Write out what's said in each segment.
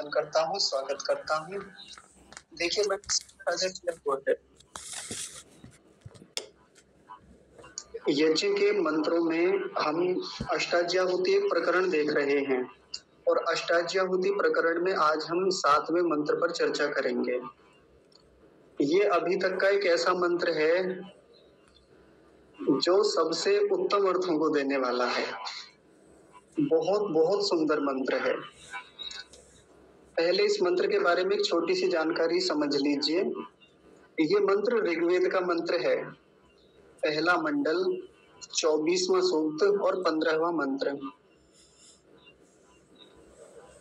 अभिवादन करता हूँ, स्वागत करता हूँ। देखिए मैं यज्ञ के मंत्रों में हम अष्टाध्याहुति प्रकरण देख रहे हैं और अष्टाध्याहुति प्रकरण में आज हम 7वें मंत्र पर चर्चा करेंगे। ये अभी तक का एक ऐसा मंत्र है जो सबसे उत्तम अर्थों को देने वाला है। बहुत बहुत सुंदर मंत्र है। पहले इस मंत्र के बारे में एक छोटी सी जानकारी समझ लीजिए। ये मंत्र ऋग्वेद का मंत्र है। पहला मंडल, 24वां सूक्त और 15वां मंत्र।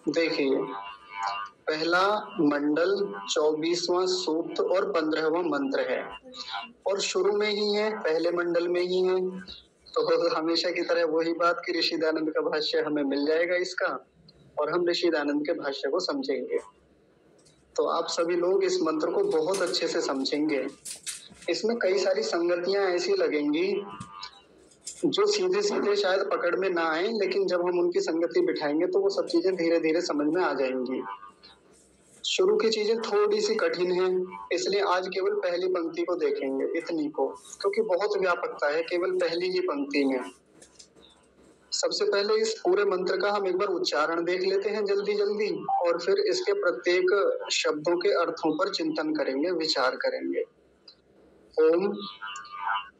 देखिए, पहला मंडल, 24वां सूक्त और 15वां मंत्र है और शुरू में ही है, पहले मंडल में ही है। तो हमेशा की तरह वही बात कि ऋषि दयानंद का भाष्य हमें मिल जाएगा इसका और हम ऋषि दयानंद के भाष्य को समझेंगे। तो आप सभी लोग इस मंत्र को बहुत अच्छे से समझेंगे। इसमें कई सारी संगतियां ऐसी लगेंगी जो सीधे सीधे शायद पकड़ में ना आए, लेकिन जब हम उनकी संगति बिठाएंगे तो वो सब चीजें धीरे धीरे समझ में आ जाएंगी। शुरू की चीजें थोड़ी सी कठिन हैं, इसलिए आज केवल पहली पंक्ति को देखेंगे, इतनी को, क्योंकि बहुत व्यापकता है केवल पहली ही पंक्ति में। सबसे पहले इस पूरे मंत्र का हम एक बार उच्चारण देख लेते हैं जल्दी जल्दी और फिर इसके प्रत्येक शब्दों के अर्थों पर चिंतन करेंगे, विचार करेंगे। ओम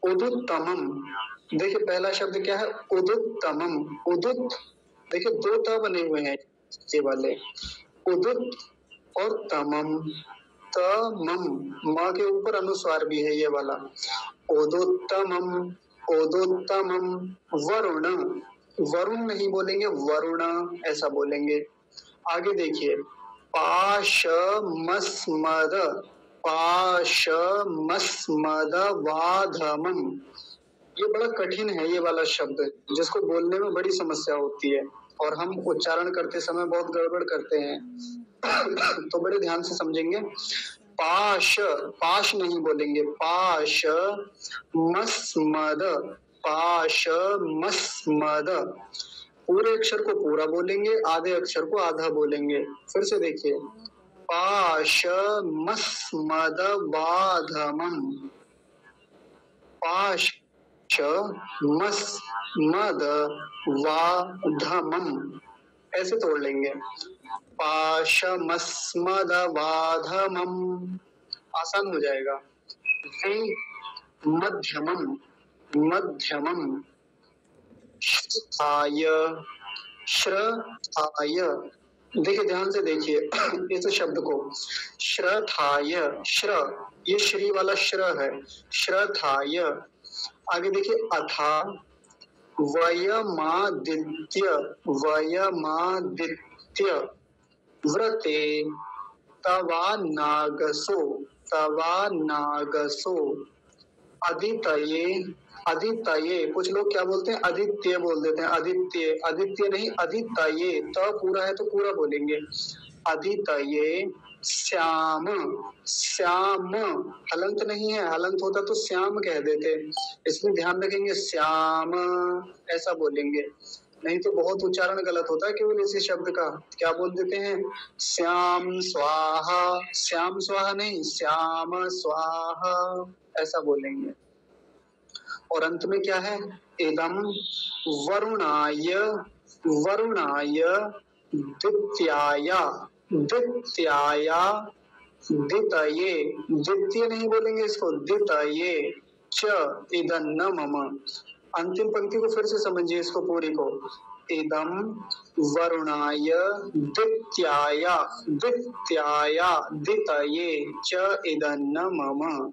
उदुत्तमम। देखिए पहला शब्द क्या है? उदुत्तमम। उदुत, देखिए दो त बने हुए हैं ये वाले, उदुत और तमम। तमम, माँ के ऊपर अनुस्वार भी है ये वाला। उदुत्तमम, उदुत्तमम। वरुण, वरुण नहीं बोलेंगे, वरुण ऐसा बोलेंगे। आगे देखिए, पाशमस्मद, पाशमस्मद वाधमम। ये बड़ा कठिन है ये वाला शब्द, जिसको बोलने में बड़ी समस्या होती है और हम उच्चारण करते समय बहुत गड़बड़ करते हैं। तो बड़े ध्यान से समझेंगे। पाश, पाश नहीं बोलेंगे, पाश मस्मद, पाश मस्मद। पूरे अक्षर को पूरा बोलेंगे, आधे अक्षर को आधा बोलेंगे। फिर से देखिए, पाश मस्मद वाधमम। पाश मस्मद वाधमम, ऐसे तोड़ लेंगे। पाशमस्मद वाधमम, आसान हो जाएगा। मध्यमम, मध्यमम। श्राय, श्राय। देखिए ध्यान से देखिए इस शब्द को, श्रथाय, श्र, ये श्री वाला श्र है, श्रथाय। आगे देखिए, अथा वयमादित्य, वयमादित्य। व्रते तवा नागसो, तवा नागसो। अदितये, अदितये, कुछ लोग क्या बोलते हैं? आदित्य बोल देते हैं, आदित्य, आदित्य नहीं, अदितये। त पूरा है तो पूरा बोलेंगे। अदितये श्याम, श्याम। हलंत नहीं है, हलंत होता तो श्याम कह देते, इसमें ध्यान रखेंगे, श्याम ऐसा बोलेंगे। नहीं तो बहुत उच्चारण गलत होता है केवल इसी शब्द का। क्या बोल देते हैं? श्याम स्वाहा, श्याम स्वाहा नहीं, श्याम स्वाहा ऐसा बोलेंगे। और अंत में क्या है? इदम वरुणाय, वरुणाय द्वितीयाय, द्वितीयाय द्वितये। द्वितीय नहीं बोलेंगे इसको, द्वितये च इदन्नमम। अंतिम पंक्ति को फिर से समझिए, इसको पूरी को। इदम वरुणाय द्वितीयाय, द्वितीयाय द्वितये च इदन्नमम।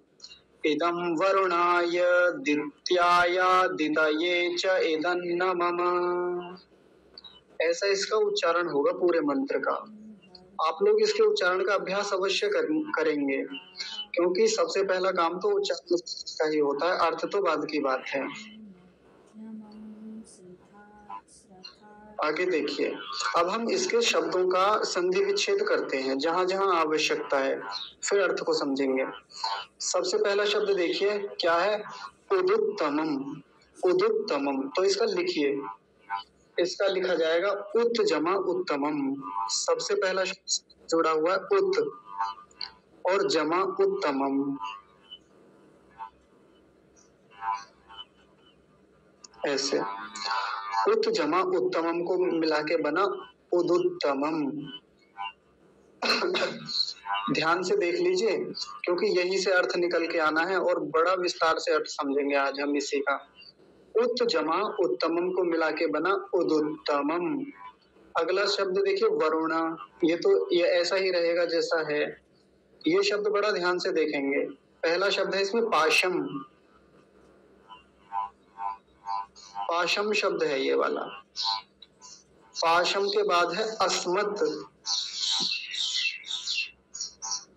इदं वरुणाय द्वितीयाय द्वितये च इदन्नमम। ऐसा इसका उच्चारण होगा पूरे मंत्र का। आप लोग इसके उच्चारण का अभ्यास अवश्य करेंगे, क्योंकि सबसे पहला काम तो उच्चारण का ही होता है, अर्थ तो बाद की बात है। आगे देखिए, अब हम इसके शब्दों का संधि विच्छेद करते हैं जहां जहां आवश्यकता है, फिर अर्थ को समझेंगे। सबसे पहला शब्द देखिए क्या है? उदुत्तमम, उदुत्तमम। तो इसका लिखिए, इसका लिखा जाएगा उत जमा उत्तमम। सबसे पहला शब्द जुड़ा हुआ है उत और जमा उत्तमम, ऐसे उत जमा उत्तमम को मिला के बना उदुत्तमम। ध्यान से देख लीजिए क्योंकि यहीं से अर्थ निकल के आना है और बड़ा विस्तार से अर्थ समझेंगे आज हम इसी का। उत जमा उत्तमम को मिला के बना उदुत्तमम। अगला शब्द देखिए वरुणा, ये ऐसा ही रहेगा जैसा है। ये शब्द बड़ा ध्यान से देखेंगे। पहला शब्द है इसमें पाशम, पाशम शब्द है ये वाला। पाशम के बाद है अस्मत्,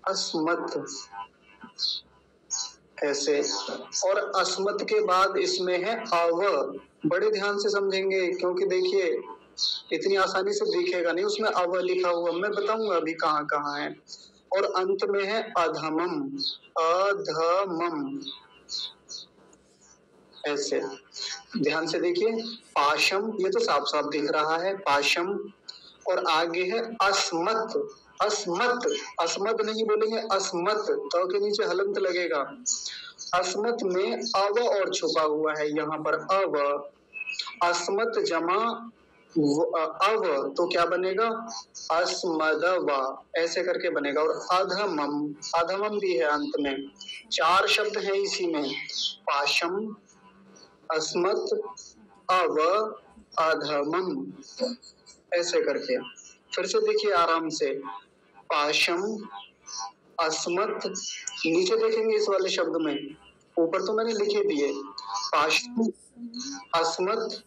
अस्मत् ऐसे, और अस्मत् के बाद इसमें है अव। बड़े ध्यान से समझेंगे क्योंकि देखिए इतनी आसानी से दिखेगा नहीं, उसमें अव लिखा हुआ, मैं बताऊंगा अभी कहाँ कहाँ है। और अंत में है अधमम, अधमम ऐसे। ध्यान से देखिए पाशम, ये तो साफ साफ दिख रहा है पाशम, और आगे है अस्मत्, अस्मत्, अस्मत् नहीं बोलेंगे अस्मत्, तो के नीचे हलंत लगेगा। अस्मत् में अव और छुपा हुआ है यहाँ पर अव, अस्मत् जमा अव तो क्या बनेगा अस्मदवा, ऐसे करके बनेगा। और अधमम, अधमम भी है अंत में। चार शब्द हैं इसी में, पाशम, अस्मत्, अव, अधमम, ऐसे करके। फिर से देखिए आराम से, पाशम, अस्मत्, नीचे देखेंगे इस वाले शब्द में, ऊपर तो मैंने लिखे दिए, पाशम, अस्मत्,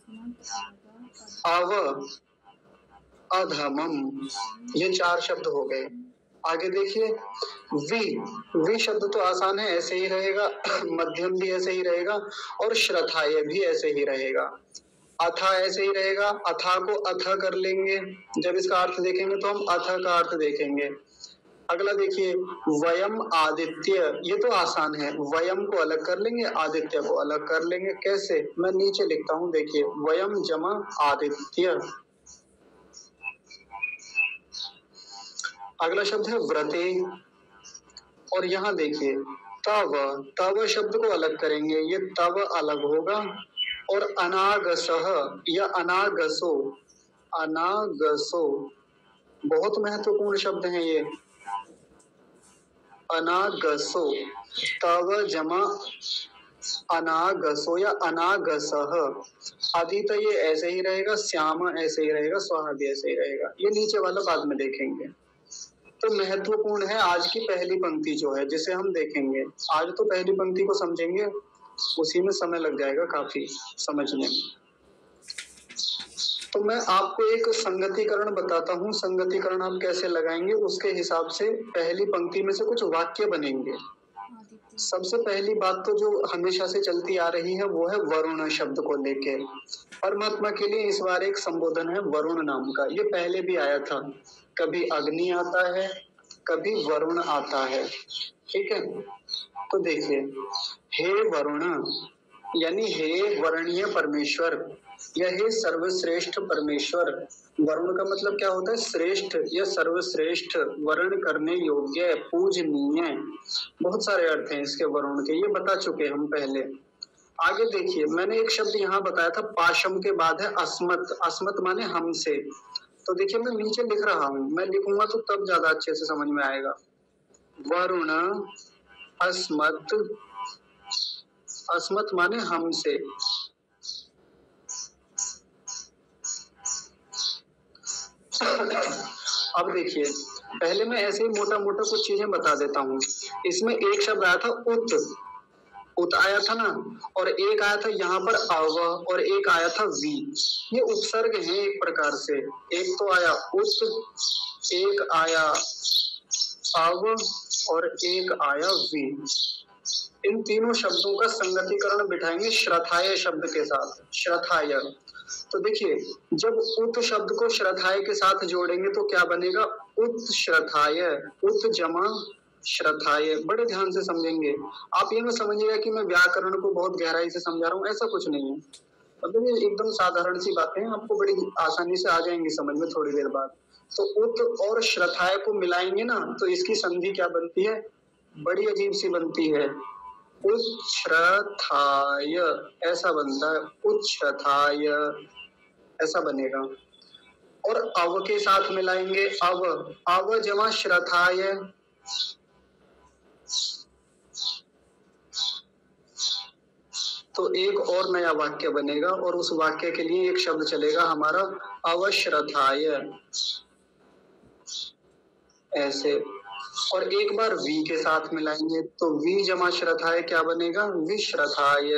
अव, अधमम, ये चार शब्द हो गए। आगे देखिए वी शब्द तो आसान है, ऐसे ही रहेगा, मध्यम भी ऐसे ही रहेगा और श्रथाय भी ऐसे ही रहेगा। अथा ऐसे ही रहेगा, अथा को अथ कर लेंगे, जब इसका अर्थ देखेंगे तो हम अथ का अर्थ देखेंगे। अगला देखिए वयम आदित्य, ये तो आसान है, वयम को अलग कर लेंगे, आदित्य को अलग कर लेंगे। कैसे, मैं नीचे लिखता हूँ देखिए, वयम जमा आदित्य। अगला शब्द है व्रते, और यहाँ देखिए तव, तव शब्द को अलग करेंगे, ये तव अलग होगा। और अनागसह या अनागसो, अनागसो बहुत महत्वपूर्ण शब्द है ये, अनागसो, तव जमा अनागसो या अनागसह। आदित ये ऐसे ही रहेगा, श्याम ऐसे ही रहेगा, स्वाहा भी ऐसे ही रहेगा। ये नीचे वाला बाद में देखेंगे। तो महत्वपूर्ण है आज की पहली पंक्ति जो है, जिसे हम देखेंगे। आज तो पहली पंक्ति को समझेंगे, उसी में समय लग जाएगा काफी समझने में। तो मैं आपको एक संगतिकरण बताता हूँ, संगतिकरण आप कैसे लगाएंगे उसके हिसाब से पहली पंक्ति में से कुछ वाक्य बनेंगे। सबसे पहली बात तो जो हमेशा से चलती आ रही है वो है वरुण शब्द को लेके। परमात्मा के लिए इस बार एक संबोधन है वरुण नाम का, ये पहले भी आया था, कभी अग्नि आता है, कभी वरुण आता है, ठीक है। तो देखिए हे वरुण, यानी हे वर्णीय परमेश्वर, या हे सर्वश्रेष्ठ परमेश्वर। वरुण का मतलब क्या होता है, श्रेष्ठ या सर्वश्रेष्ठ, वर्ण करने योग्य, पूजनीय, बहुत सारे अर्थ हैं इसके वरुण के, ये बता चुके हम पहले। आगे देखिए मैंने एक शब्द यहाँ बताया था, पाशम के बाद है अस्मत्, अस्मत् माने हमसे। तो देखिए मैं नीचे लिख रहा हूँ, मैं लिखूंगा तो तब ज्यादा अच्छे से समझ में आएगा। वरुण अस्मत्, अस्मत् माने हमसे। अब देखिए पहले मैं ऐसे ही मोटा मोटा कुछ चीजें बता देता हूँ। इसमें एक शब्द आया था उत, उत आया था ना, और एक आया था यहाँ पर अव, और एक आया था वी। ये उपसर्ग है एक प्रकार से, एक तो आया उत, एक आया अव और एक आया वी। इन तीनों शब्दों का संगतिकरण बिठाएंगे श्रथाय शब्द के साथ, श्रथाय। तो देखिए जब उत शब्द को श्रथाय के साथ जोड़ेंगे तो क्या बनेगा, उत श्रथाय, उत जमा श्रथाय। बड़े ध्यान से समझेंगे आप, ये मत समझिएगा कि मैं व्याकरण को बहुत गहराई से समझा रहा हूँ, ऐसा कुछ नहीं है। मतलब ये एकदम साधारण सी बातें हैं, आपको बड़ी आसानी से आ जाएंगी समझ में थोड़ी देर बाद। तो उत और श्रथाय को मिलाएंगे ना तो इसकी संधि क्या बनती है, बड़ी अजीब सी बनती है, उच्छ्रथाय ऐसा बनता है, उच्छ्रथाय ऐसा बनेगा। और अव के साथ मिलाएंगे, अव जमा श्रथाय, तो एक और नया वाक्य बनेगा और उस वाक्य के लिए एक शब्द चलेगा हमारा अवश्रथाय ऐसे। और एक बार वी के साथ मिलाएंगे तो वी जमा श्रथाय क्या बनेगा, विश्रथाय।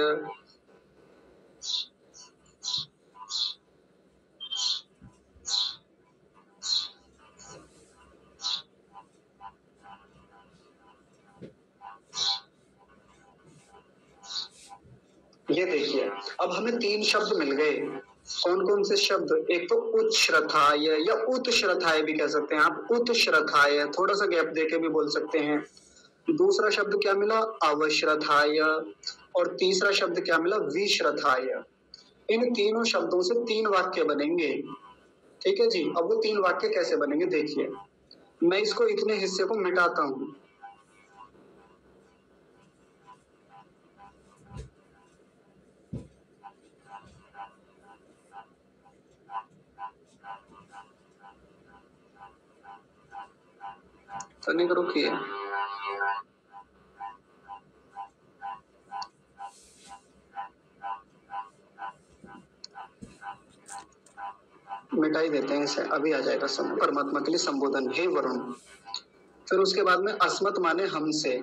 ये देखिए अब हमें तीन शब्द मिल गए। कौन कौन से शब्द, एक तो उच्छ्रथाय या उत्श्रथाय भी कह सकते हैं आप, उत्श्रथाय थोड़ा सा गैप देके भी बोल सकते हैं। दूसरा शब्द क्या मिला, अवश्रथाय। और तीसरा शब्द क्या मिला, विश्रथाय। इन तीनों शब्दों से तीन वाक्य बनेंगे। ठीक है जी। अब वो तीन वाक्य कैसे बनेंगे देखिए, मैं इसको इतने हिस्से को मिटाता हूं। तनिक रुकिए, मिटाई देते हैं इसे, अभी आ जाएगा सब। परमात्मा के लिए संबोधन, हे वरुण। फिर उसके बाद में अस्मत् माने हमसे,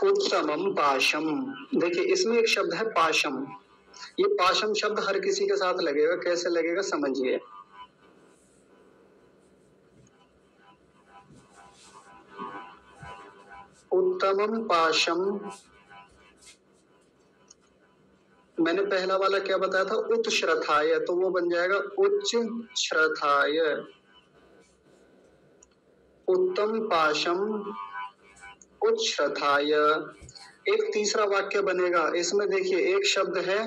उत्तमम पाशम। देखिए इसमें एक शब्द है पाशम। ये पाशम शब्द हर किसी के साथ लगेगा, कैसे लगेगा समझिए। उत्तमम पाशम, मैंने पहला वाला क्या बताया था, उत्श्रथाय, तो वो बन जाएगा उच्च श्रथाय। उत्तम पाशम उच्छ्रथाय। एक तीसरा वाक्य बनेगा, इसमें देखिए एक शब्द है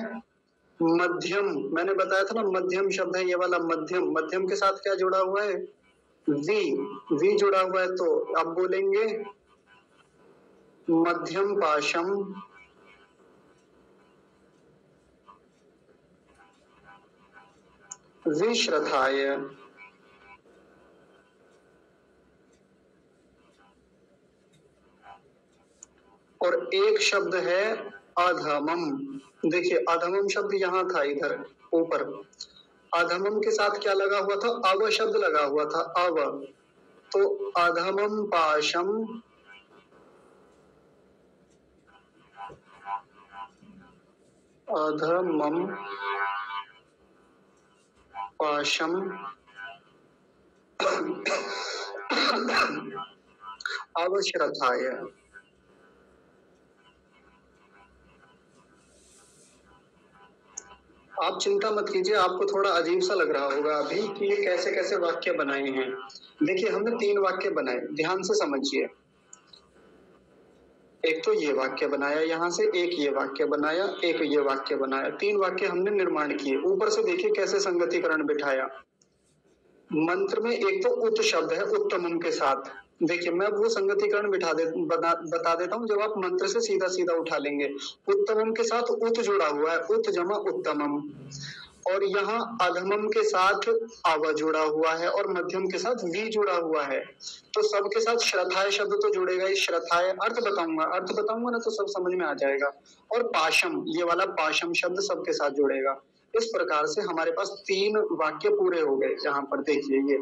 मध्यम, मैंने बताया था ना मध्यम शब्द है ये वाला मध्यम। मध्यम के साथ क्या जुड़ा हुआ है, वी जुड़ा हुआ है। तो अब बोलेंगे मध्यम पाशम विश्रथाय। और एक शब्द है अधमम। देखिए अधमम शब्द यहाँ था, इधर ऊपर। अधमम के साथ क्या लगा हुआ था, अव शब्द लगा हुआ था, अव। तो अधमम पाशम अधमम पाशम अवश्रथाय। आप चिंता मत कीजिए, आपको थोड़ा अजीब सा लग रहा होगा अभी कि ये कैसे कैसे वाक्य बनाए हैं। देखिए हमने तीन वाक्य बनाए, ध्यान से समझिए। एक तो ये वाक्य बनाया यहाँ से, एक ये वाक्य बनाया, एक ये वाक्य बनाया, तीन वाक्य हमने निर्माण किए। ऊपर से देखिए कैसे संगतिकरण बिठाया। मंत्र में एक तो उत शब्द है उत्तमम के साथ। देखिए मैं वो संगतिकरण बता देता हूँ, जब आप मंत्र से सीधा सीधा उठा लेंगे। उत्तमम के साथ उत जुड़ा हुआ है, उत जमा उत्तमम। और यहाँ अधमम के साथ अव जुड़ा हुआ है और मध्यम के साथ वी जुड़ा हुआ है। तो सबके साथ श्रथाय शब्द तो जुड़ेगा ही। श्रथाय अर्थ बताऊंगा ना तो सब समझ में आ जाएगा। और पाशम, ये वाला पाशम शब्द सबके साथ जुड़ेगा। इस प्रकार से हमारे पास तीन वाक्य पूरे हो गए। यहाँ पर देखिए ये,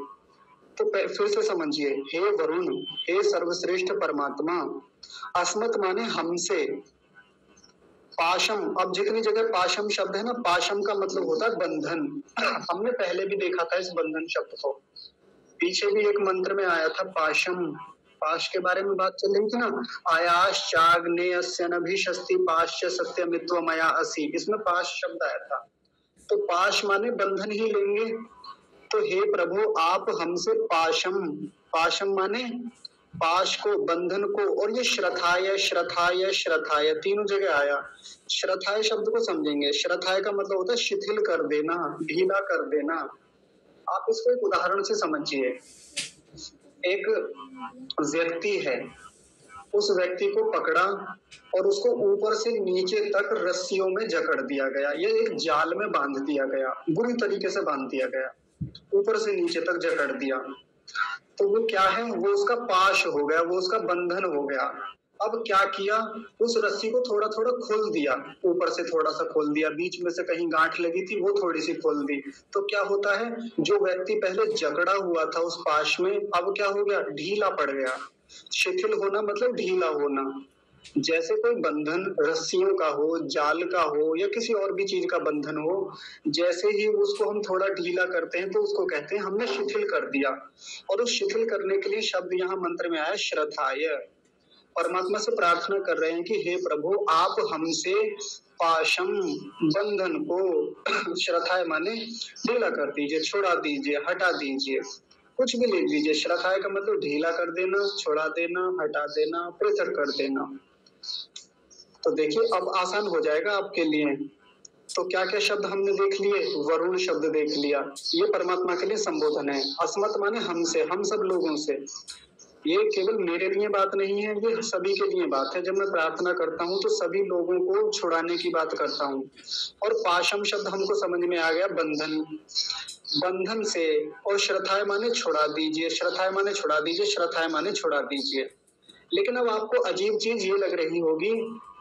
तो फिर से समझिए, हे वरुण, हे सर्वश्रेष्ठ परमात्मा। अस्मत् माने हमसे, पाशम। अब जितनी जगह पाशम शब्द है ना, पाशम का मतलब होता है बंधन। हमने पहले भी देखा था इस बंधन शब्द को, पीछे भी एक मंत्र में आया था पाशम। पाश के बारे में बात चल रही थी ना, आयाश्चाग्नेयस्य नभिशस्ति पाश्च सत्यमित्व मया असि, इसमें पाश शब्द आया था। तो पाश माने बंधन ही लेंगे। तो हे प्रभु आप हमसे पाशम, पाशम माने पाश को, बंधन को, और ये श्रथाय श्रथाय श्रथाय तीनों जगह आया। श्रथाय शब्द को समझेंगे। श्रथाय का मतलब होता है शिथिल कर देना, ढीला कर देना। आप इसको एक उदाहरण से समझिए। एक व्यक्ति है, उस व्यक्ति को पकड़ा और उसको ऊपर से नीचे तक रस्सियों में जकड़ दिया गया, ये एक जाल में बांध दिया गया, बुरी तरीके से बांध दिया गया, ऊपर से नीचे तक जकड़ दिया। तो वो क्या है, वो उसका पाश हो गया, वो उसका बंधन हो गया। अब क्या किया, उस रस्सी को थोड़ा थोड़ा खोल दिया, ऊपर से थोड़ा सा खोल दिया, बीच में से कहीं गांठ लगी थी वो थोड़ी सी खोल दी। तो क्या होता है, जो व्यक्ति पहले जकड़ा हुआ था उस पाश में, अब क्या हो गया, ढीला पड़ गया। शिथिल होना मतलब ढीला होना। जैसे कोई बंधन रस्सियों का हो, जाल का हो, या किसी और भी चीज का बंधन हो, जैसे ही उसको हम थोड़ा ढीला करते हैं तो उसको कहते हैं हमने शिथिल कर दिया। और उस शिथिल करने के लिए शब्द यहाँ मंत्र में आया श्रथाय। परमात्मा से प्रार्थना कर रहे हैं कि हे प्रभु, आप हमसे पाशम, बंधन को, श्रथाय माने ढीला कर दीजिए, छोड़ा दीजिए, हटा दीजिए, कुछ भी लिख दीजिए। श्रथाय का मतलब ढीला कर देना, छोड़ा देना, हटा देना, पृथक कर देना। तो देखिए अब आसान हो जाएगा आपके लिए। तो क्या क्या शब्द हमने देख लिए, वरुण शब्द देख लिया, ये परमात्मा के लिए संबोधन है। अस्मत् माने हमसे, हम सब लोगों से। ये केवल मेरे लिए बात नहीं है, ये सभी के लिए बात है। जब मैं प्रार्थना करता हूँ तो सभी लोगों को छुड़ाने की बात करता हूँ। और पाशम शब्द हमको समझ में आ गया, बंधन, बंधन से। और श्रथाय माने छुड़ा दीजिए, श्रथाय माने छुड़ा दीजिए, श्रथाय माने छुड़ा दीजिए। लेकिन अब आपको अजीब चीज ये लग रही होगी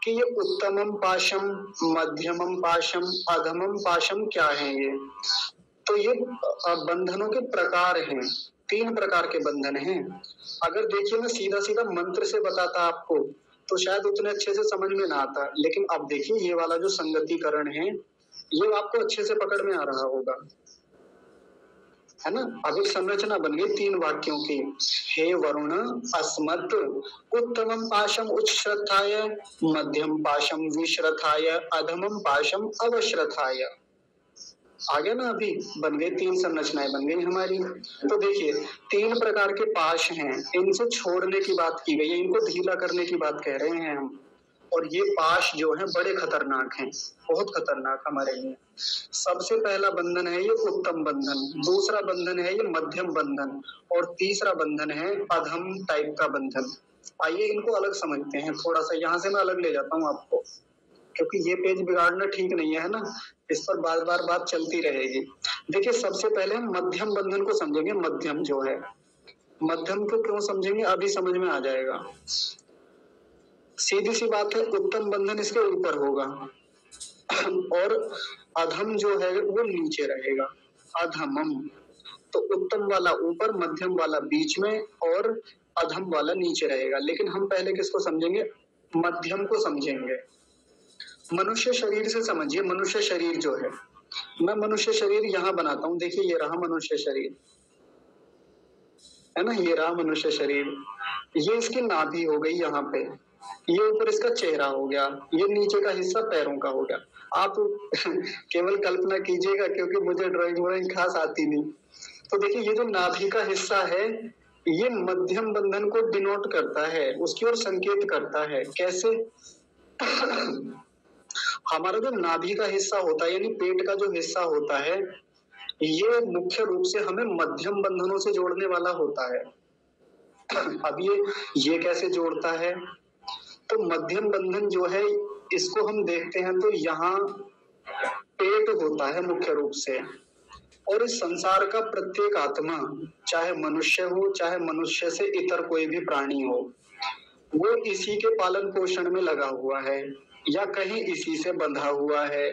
कि ये उत्तमम पाशम, मध्यमम पाशम, अधमम पाशम क्या है ये। तो ये बंधनों के प्रकार हैं, 3 प्रकार के बंधन हैं। अगर देखिए मैं सीधा सीधा मंत्र से बताता आपको तो शायद उतने अच्छे से समझ में ना आता, लेकिन अब देखिए ये वाला जो संगतिकरण है ये आपको अच्छे से पकड़ में आ रहा होगा, है ना। अब एक संरचना बन गई 3 वाक्यों की। हे वरुण अस्मत् उत्तमम पाशम उच्छ्रथाय, मध्यम पाशम विश्रथाय, अधमम पाशम अवश्रथाय। आ गया ना, अभी बन गई 3 संरचनाएं बन गई हमारी। तो देखिए 3 प्रकार के पाश हैं, इनसे छोड़ने की बात की गई है, इनको ढीला करने की बात कह रहे हैं हम। और ये पाश जो है बड़े खतरनाक हैं, बहुत खतरनाक हमारे लिए। सबसे पहला बंधन है ये उत्तम बंधन, दूसरा बंधन है ये मध्यम बंधन, और तीसरा बंधन है अधम टाइप का बंधन। आइए इनको अलग समझते हैं थोड़ा सा, यहाँ से मैं अलग ले जाता हूँ आपको, क्योंकि ये पेज बिगाड़ना ठीक नहीं है ना, इस पर बार बार बात चलती रहेगी। देखिए सबसे पहले हम मध्यम बंधन को समझेंगे। मध्यम जो है, मध्यम को क्यों समझेंगे अभी समझ में आ जाएगा। सीधी सी बात है, उत्तम बंधन इसके ऊपर होगा और अधम जो है वो नीचे रहेगा, अधमम। तो उत्तम वाला ऊपर, मध्यम वाला बीच में और अधम वाला नीचे रहेगा। लेकिन हम पहले किसको समझेंगे, मध्यम को समझेंगे। मनुष्य शरीर से समझिए, मनुष्य शरीर जो है, मैं मनुष्य शरीर यहाँ बनाता हूँ, देखिए ये रहा मनुष्य शरीर, है ना, ये रहा मनुष्य शरीर। ये इसकी नाभि हो गई यहाँ पे, ये ऊपर इसका चेहरा हो गया, ये नीचे का हिस्सा पैरों का हो गया। आप केवल कल्पना कीजिएगा, क्योंकि मुझे ड्राइंग खास आती नहीं। तो देखिए ये जो नाभि का हिस्सा है ये मध्यम बंधन को डिनोट करता है, उसकी ओर संकेत करता है। कैसे, हमारा जो नाभि का हिस्सा होता है यानी पेट का जो हिस्सा होता है, ये मुख्य रूप से हमें मध्यम बंधनों से जोड़ने वाला होता है। अब ये कैसे जोड़ता है, तो मध्यम बंधन जो है इसको हम देखते हैं तो यहाँ पेट होता है मुख्य रूप से, और इस संसार का प्रत्येक आत्मा, चाहे मनुष्य हो चाहे मनुष्य से इतर कोई भी प्राणी हो, वो इसी के पालन पोषण में लगा हुआ है या कहीं इसी से बंधा हुआ है।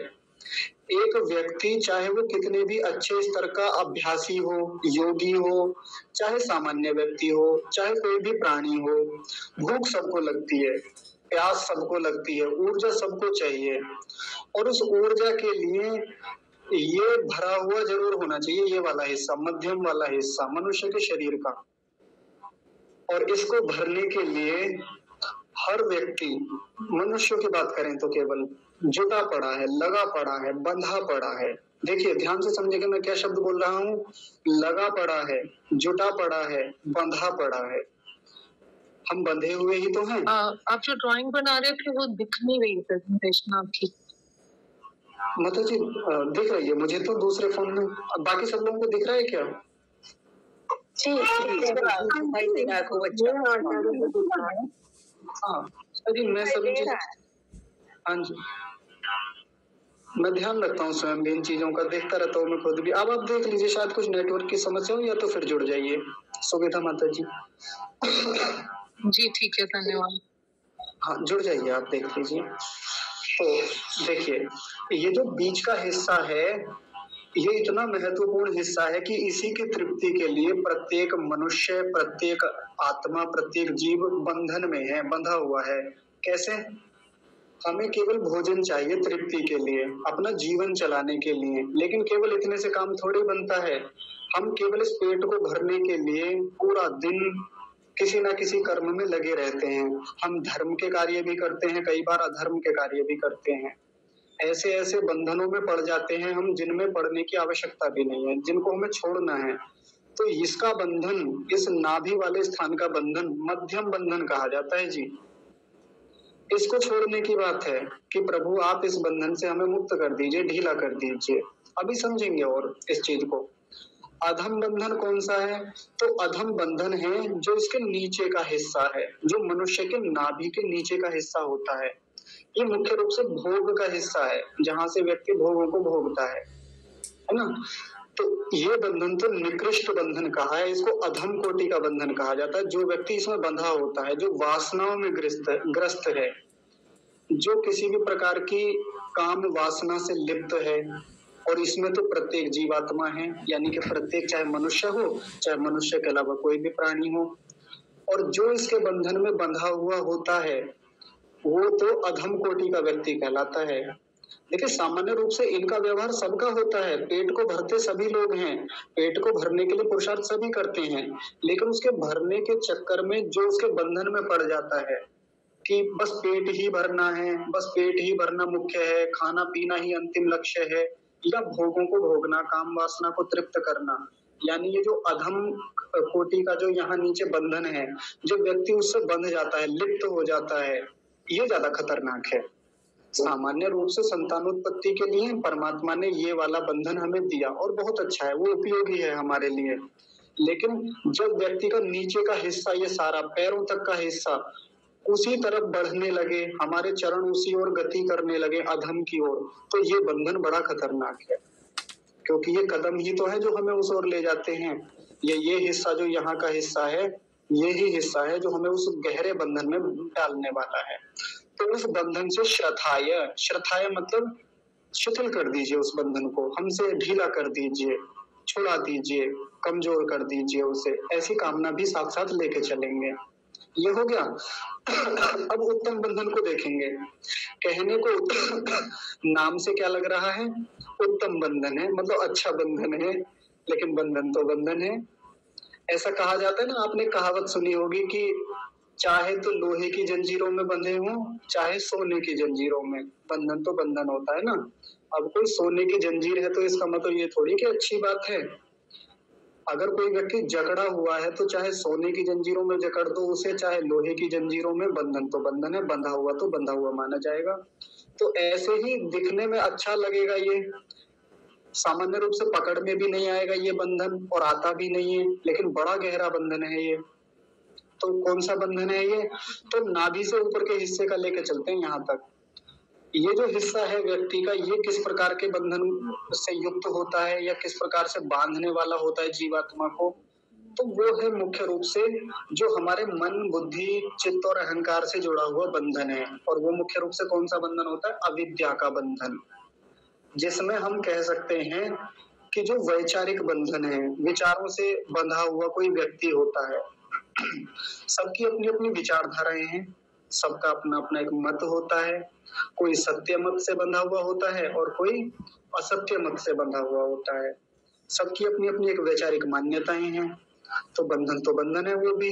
एक व्यक्ति चाहे वो कितने भी अच्छे स्तर का अभ्यासी हो, योगी हो, चाहे सामान्य व्यक्ति हो, चाहे कोई भी प्राणी हो, भूख सबको लगती है, प्यास सबको लगती है, ऊर्जा सबको चाहिए, और उस ऊर्जा के लिए ये भरा हुआ जरूर होना चाहिए, ये वाला हिस्सा, मध्यम वाला हिस्सा मनुष्य के शरीर का। और इसको भरने के लिए हर व्यक्ति, मनुष्यों की बात करें तो केवल जुटा पड़ा है, लगा पड़ा है, बंधा पड़ा है। देखिए ध्यान से समझिएगा मैं क्या शब्द बोल रहा हूँ, लगा पड़ा है, जुटा पड़ा है, बंधा पड़ा है। हम बंधे हुए ही तो हैं। आप जो ड्राइंग बना रहे थे वो दिख नहीं रही प्रेजेंटेशन आपकी। माता जी दिख रही है मुझे तो दूसरे फोन में, बाकी सब लोगों को दिख रहा है क्या? हाँ अरे मैं सभी चीज, हाँ जी मैं ध्यान रखता हूँ स्वयं भी इन चीजों का, देखता रहता हूँ मैं खुद भी। अब आप देख लीजिए, शायद कुछ नेटवर्क की समस्या हो या तो फिर जुड़ जाइए। सुविधा माता जी। जी ठीक है, धन्यवाद। हाँ जुड़ जाइए, आप देख लीजिए। तो देखिए ये जो बीच का हिस्सा है ये इतना महत्वपूर्ण हिस्सा है कि इसी की तृप्ति के लिए प्रत्येक मनुष्य, प्रत्येक आत्मा, प्रत्येक जीव बंधन में है, बंधा हुआ है। कैसे? हमें केवल भोजन चाहिए तृप्ति के लिए, अपना जीवन चलाने के लिए, लेकिन केवल इतने से काम थोड़ी बनता है। हम केवल इस पेट को भरने के लिए पूरा दिन किसी ना किसी कर्म में लगे रहते हैं। हम धर्म के कार्य भी करते हैं, कई बार अधर्म के कार्य भी करते हैं। ऐसे ऐसे बंधनों में पड़ जाते हैं हम जिनमें पड़ने की आवश्यकता भी नहीं है, जिनको हमें छोड़ना है। तो इसका बंधन, इस नाभि वाले स्थान का बंधन मध्यम बंधन कहा जाता है जी। इसको छोड़ने की बात है कि प्रभु आप इस बंधन से हमें मुक्त कर दीजिए, ढीला कर दीजिए। अभी समझेंगे और इस चीज को। अधम बंधन कौन सा है? तो अधम बंधन है जो इसके नीचे का हिस्सा है, जो मनुष्य के नाभि के नीचे का हिस्सा होता है। ये मुख्य रूप से भोग का हिस्सा है, जहां से व्यक्ति भोगों को भोगता है ना। तो ये बंधन तो निकृष्ट बंधन कहा है, इसको अधम कोटि का बंधन कहा जाता है। जो व्यक्ति इसमें बंधा होता है, जो वासनाओं में ग्रस्त है, जो किसी भी प्रकार की काम वासना से लिप्त है, और इसमें तो प्रत्येक जीवात्मा है, यानी कि प्रत्येक, चाहे मनुष्य हो चाहे मनुष्य के अलावा कोई भी प्राणी हो, और जो इसके बंधन में बंधा हुआ होता है वो तो अधम कोटि का व्यक्ति कहलाता है। देखिए सामान्य रूप से इनका व्यवहार सबका होता है, पेट को भरते सभी लोग हैं, पेट को भरने के लिए पुरुषार्थ सभी करते हैं, लेकिन उसके भरने के चक्कर में जो उसके बंधन में पड़ जाता है कि बस पेट ही भरना है, बस पेट ही भरना मुख्य है, खाना पीना ही अंतिम लक्ष्य है, या भोगों को भोगना, काम वासना को तृप्त करना, यानी ये जो अधम कोटि का जो यहाँ नीचे बंधन है, जो व्यक्ति उससे बंध जाता है, लिप्त हो जाता है, ये ज्यादा खतरनाक है। सामान्य रूप से संतानोत्पत्ति के लिए परमात्मा ने ये वाला बंधन हमें दिया और बहुत अच्छा है, वो उपयोगी है हमारे लिए। लेकिन जब व्यक्ति का नीचे का हिस्सा, ये सारा पैरों तक का हिस्सा उसी तरफ बढ़ने लगे, हमारे चरण उसी ओर गति करने लगे अधम की ओर, तो ये बंधन बड़ा खतरनाक है, क्योंकि ये कदम ही तो है जो हमें उस ओर ले जाते हैं। ये हिस्सा जो यहाँ का हिस्सा है, ये ही हिस्सा है जो हमें उस गहरे बंधन में डालने वाला है। तो उस बंधन से श्रथाय मतलब शिथिल कर दीजिए, उस बंधन को हमसे ढीला कर दीजिए, छुड़ा दीजिए, कमजोर कर दीजिए उसे, ऐसी कामना भी साथ साथ लेके चलेंगे। ये हो गया। अब उत्तम बंधन को देखेंगे। कहने को नाम से क्या लग रहा है? उत्तम बंधन है, मतलब अच्छा बंधन है, लेकिन बंधन तो बंधन है। ऐसा कहा जाता है ना, आपने कहावत सुनी होगी कि चाहे तो लोहे की जंजीरों में बंधे हों, चाहे सोने की जंजीरों में, बंधन तो बंधन होता है ना। अब कोई सोने की जंजीर है तो इसका मतलब ये थोड़ी कि अच्छी बात है। अगर कोई व्यक्ति जकड़ा हुआ है तो चाहे सोने की जंजीरों में जकड़ दो उसे, चाहे लोहे की जंजीरों में, बंधन तो बंधन है, बंधा हुआ तो बंधा हुआ माना जाएगा। तो ऐसे ही दिखने में अच्छा लगेगा ये, सामान्य रूप से पकड़ में भी नहीं आएगा ये बंधन, और आता भी नहीं है, लेकिन बड़ा गहरा बंधन है ये। तो कौन सा बंधन है ये? तो नाभि से ऊपर के हिस्से का लेके चलते हैं यहाँ तक। ये जो हिस्सा है व्यक्ति का, ये किस प्रकार के बंधन से युक्त होता है या किस प्रकार से बांधने वाला होता है जीवात्मा को? तो वो है मुख्य रूप से जो हमारे मन, बुद्धि, चित्त और अहंकार से जुड़ा हुआ बंधन है। और वो मुख्य रूप से कौन सा बंधन होता है? अविद्या का बंधन, जिसमें हम कह सकते हैं कि जो वैचारिक बंधन है, विचारों से बंधा हुआ कोई व्यक्ति होता है। सबकी अपनी अपनी विचारधाराएं हैं, सबका अपना अपना एक मत होता है, कोई सत्य मत से बंधा हुआ होता है और कोई असत्य मत से बंधा हुआ होता है। सबकी अपनी अपनी एक वैचारिक मान्यताएं हैं। तो बंधन है वो भी।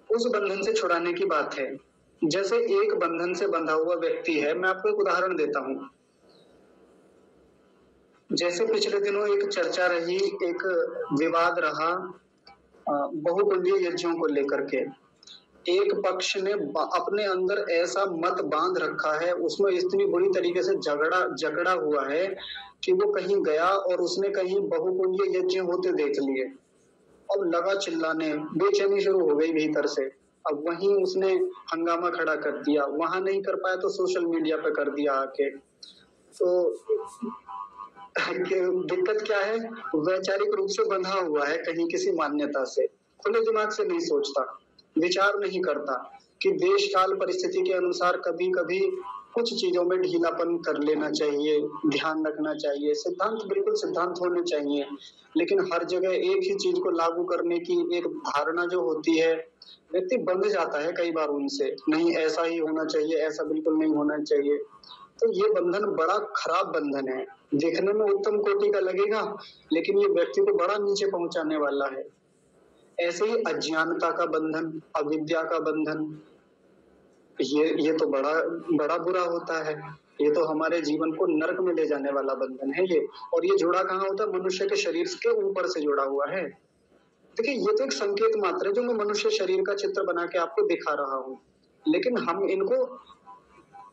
उस बंधन से छुड़ाने की बात है। जैसे एक बंधन से बंधा हुआ व्यक्ति है, मैं आपको एक उदाहरण देता हूँ। जैसे पिछले दिनों एक चर्चा रही, एक विवाद रहा बहुकुंडीय यज्ञों को लेकर के। एक पक्ष ने अपने अंदर ऐसा मत बांध रखा है, उसमें इतनी बुरी तरीके से झगड़ा हुआ है कि वो कहीं गया और उसने कहीं बहुकुंडीय यज्ञ होते देख लिए। अब लगा चिल्लाने, बेचैनी शुरू हो गई भीतर से। अब वहीं उसने हंगामा खड़ा कर दिया, वहां नहीं कर पाया तो सोशल मीडिया पे कर दिया आके। तो दिक्कत क्या है, वैचारिक रूप से बंधा हुआ है कहीं किसी मान्यता से, खुले दिमाग से नहीं सोचता, विचार नहीं करता कि देश काल परिस्थिति के अनुसार कभी कभी कुछ चीजों में ढीलापन कर लेना चाहिए, ध्यान रखना चाहिए। सिद्धांत बिल्कुल सिद्धांत होने चाहिए, लेकिन हर जगह एक ही चीज को लागू करने की एक धारणा जो होती है, व्यक्ति बंध जाता है कई बार उनसे। नहीं ऐसा ही होना चाहिए, ऐसा बिल्कुल नहीं होना चाहिए। तो ये बंधन बड़ा खराब बंधन है, देखने में उत्तम कोटि का लगेगा लेकिन ये व्यक्ति को बड़ा नीचे पहुंचाने वाला है। ऐसे ही अज्ञानता का बंधन, अविद्या का बंधन, ये तो बड़ा बड़ा बुरा होता है। ये तो हमारे जीवन को नरक में ले जाने वाला बंधन है ये। और ये जुड़ा कहाँ होता है, मनुष्य के शरीर के ऊपर से जुड़ा हुआ है। देखिए ये तो एक संकेत मात्र है जो मैं मनुष्य शरीर का चित्र बना के आपको दिखा रहा हूँ, लेकिन हम इनको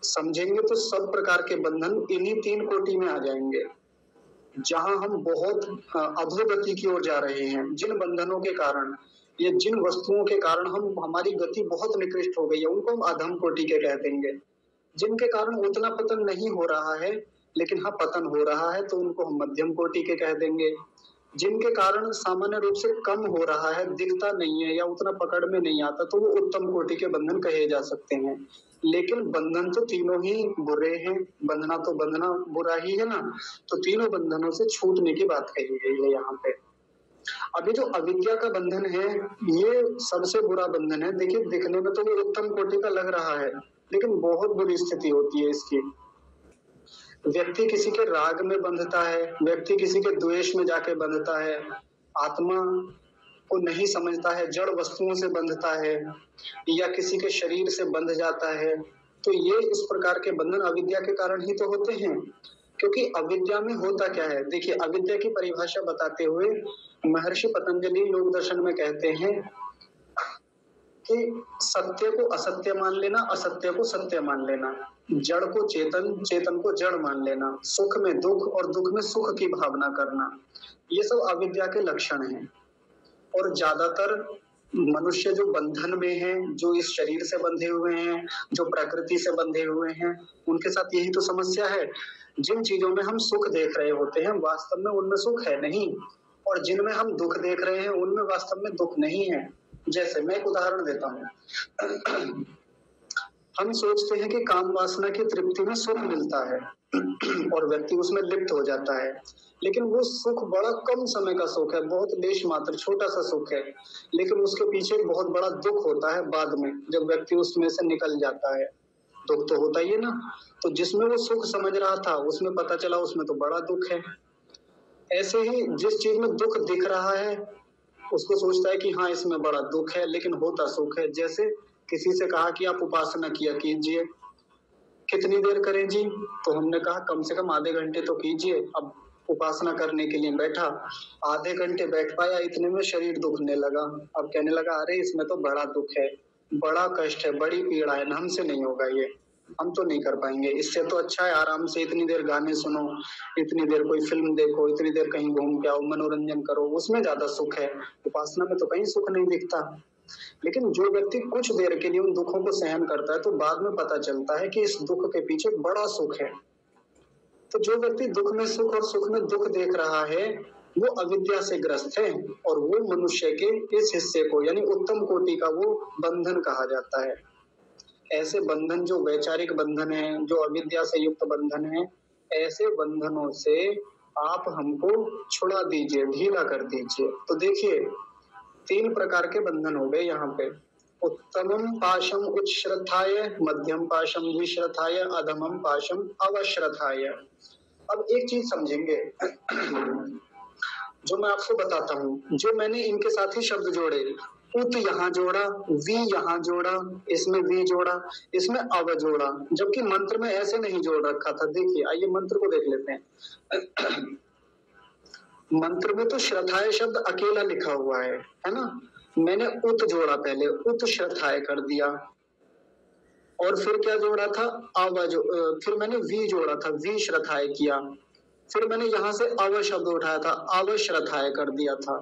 समझेंगे तो सब प्रकार के बंधन इन्हीं 3 कोटि में आ जाएंगे। जहां हम बहुत अधोगति की ओर जा रहे हैं, जिन बंधनों के कारण या जिन वस्तुओं के कारण हमारी गति बहुत निकृष्ट हो गई है, उनको हम अधम कोटि के कह देंगे। जिनके कारण उतना पतन नहीं हो रहा है लेकिन हाँ पतन हो रहा है, तो उनको हम मध्यम कोटि के कह देंगे। जिनके कारण सामान्य रूप से कम हो रहा है, दिखता नहीं है या उतना पकड़ में नहीं आता, तो वो उत्तम कोटि के बंधन कहे जा सकते हैं। लेकिन बंधन तो तीनों ही बुरे हैं, बंधना बुरा ही है ना। तो तीनों बंधनों से छूटने की बात कही गई है यहाँ पे। अभी जो अविद्या का बंधन है, ये सबसे बुरा बंधन है। देखिए दिखने में तो वो उत्तम कोटि का लग रहा है, लेकिन बहुत बुरी स्थिति होती है इसकी। व्यक्ति किसी के राग में बंधता है, व्यक्ति किसी के द्वेष में जाके बंधता है, आत्मा को नहीं समझता है, जड़ वस्तुओं से बंधता है या किसी के शरीर से बंध जाता है। तो ये इस प्रकार के बंधन अविद्या के कारण ही तो होते हैं। क्योंकि अविद्या में होता क्या है, देखिए अविद्या की परिभाषा बताते हुए महर्षि पतंजलि योग दर्शन में कहते हैं कि सत्य को असत्य मान लेना, असत्य को सत्य मान लेना, जड़ को चेतन, चेतन को जड़ मान लेना, सुख में दुख और दुख में सुख की भावना करना, ये सब अविद्या के लक्षण हैं। और ज्यादातर मनुष्य जो बंधन में हैं, जो इस शरीर से बंधे हुए हैं, जो प्रकृति से बंधे हुए हैं, उनके साथ यही तो समस्या है। जिन चीजों में हम सुख देख रहे होते हैं वास्तव में उनमें सुख है नहीं, और जिनमें हम दुख देख रहे हैं उनमें वास्तव में दुख नहीं है। जैसे मैं एक उदाहरण देता हूँ। हम सोचते हैं कि काम वासना की तृप्ति में सुख मिलता है और व्यक्ति उसमें लिप्त हो जाता है, लेकिन वो सुख बड़ा कम समय का सुख है, बहुत लेश मात्र छोटा सा सुख है, लेकिन उसके पीछे एक बहुत बड़ा दुख होता है बाद में, जब व्यक्ति उसमें से निकल जाता है। दुख तो होता ही है ना। तो जिसमें वो सुख समझ रहा था उसमें पता चला उसमें तो बड़ा दुख है। ऐसे ही जिस चीज में दुख दिख रहा है उसको सोचता है कि हाँ इसमें बड़ा दुख है, लेकिन होता सुख है। जैसे किसी से कहा कि आप उपासना किया कीजिए, कितनी देर करें जी, तो हमने कहा कम से कम आधे घंटे तो कीजिए। अब उपासना करने के लिए बैठा, आधे घंटे बैठ पाया, इतने में शरीर दुखने लगा। अब कहने लगा अरे इसमें तो बड़ा दुख है, बड़ा कष्ट है, बड़ी पीड़ा है, हमसे नहीं होगा ये, हम तो नहीं कर पाएंगे। इससे तो अच्छा है आराम से इतनी देर गाने सुनो, इतनी देर कोई फिल्म देखो, इतनी देर कहीं घूम के आओ, मनोरंजन करो, उसमें ज्यादा सुख है। उपासना में तो कहीं सुख नहीं दिखता। लेकिन जो व्यक्ति कुछ देर के लिए उन दुखों को सहन करता है तो बाद में पता चलता है कि इस दुख के पीछे बड़ा सुख है। तो जो व्यक्ति दुख में सुख और सुख में दुख देख रहा है वो अविद्या से ग्रस्त है, और वो मनुष्य के इस हिस्से को यानी उत्तम कोटि का वो बंधन कहा जाता है। ऐसे बंधन जो वैचारिक बंधन है, जो अविद्या से युक्त बंधन है, ऐसे बंधनों से आप हमको छुड़ा दीजिए, ढीला कर दीजिए। तो देखिए 3 प्रकार के बंधन हो गए यहाँ पे। उत्तमम पाशम उच्छ्रथाय, मध्यम पाशम द्विश्रथाय, अधमम पाशम अवश्रथाय। अब एक चीज समझेंगे जो मैं आपको बताता हूँ, जो मैंने इनके साथ ही शब्द जोड़े, उत यहाँ जोड़ा, वी यहाँ जोड़ा, इसमें वी जोड़ा, इसमें अव जोड़ा, जबकि मंत्र में ऐसे नहीं जोड़ रखा था। देखिए आइए मंत्र को देख लेते हैं। मंत्र में तो श्रथाय शब्द अकेला लिखा हुआ है ना। मैंने उत जोड़ा, पहले उत श्रथाय कर दिया, और फिर क्या जोड़ा था, फिर मैंने वी जोड़ा था, वी श्रथाय किया, फिर मैंने यहाँ से अव शब्द उठाया था, अवश्रथाय कर दिया था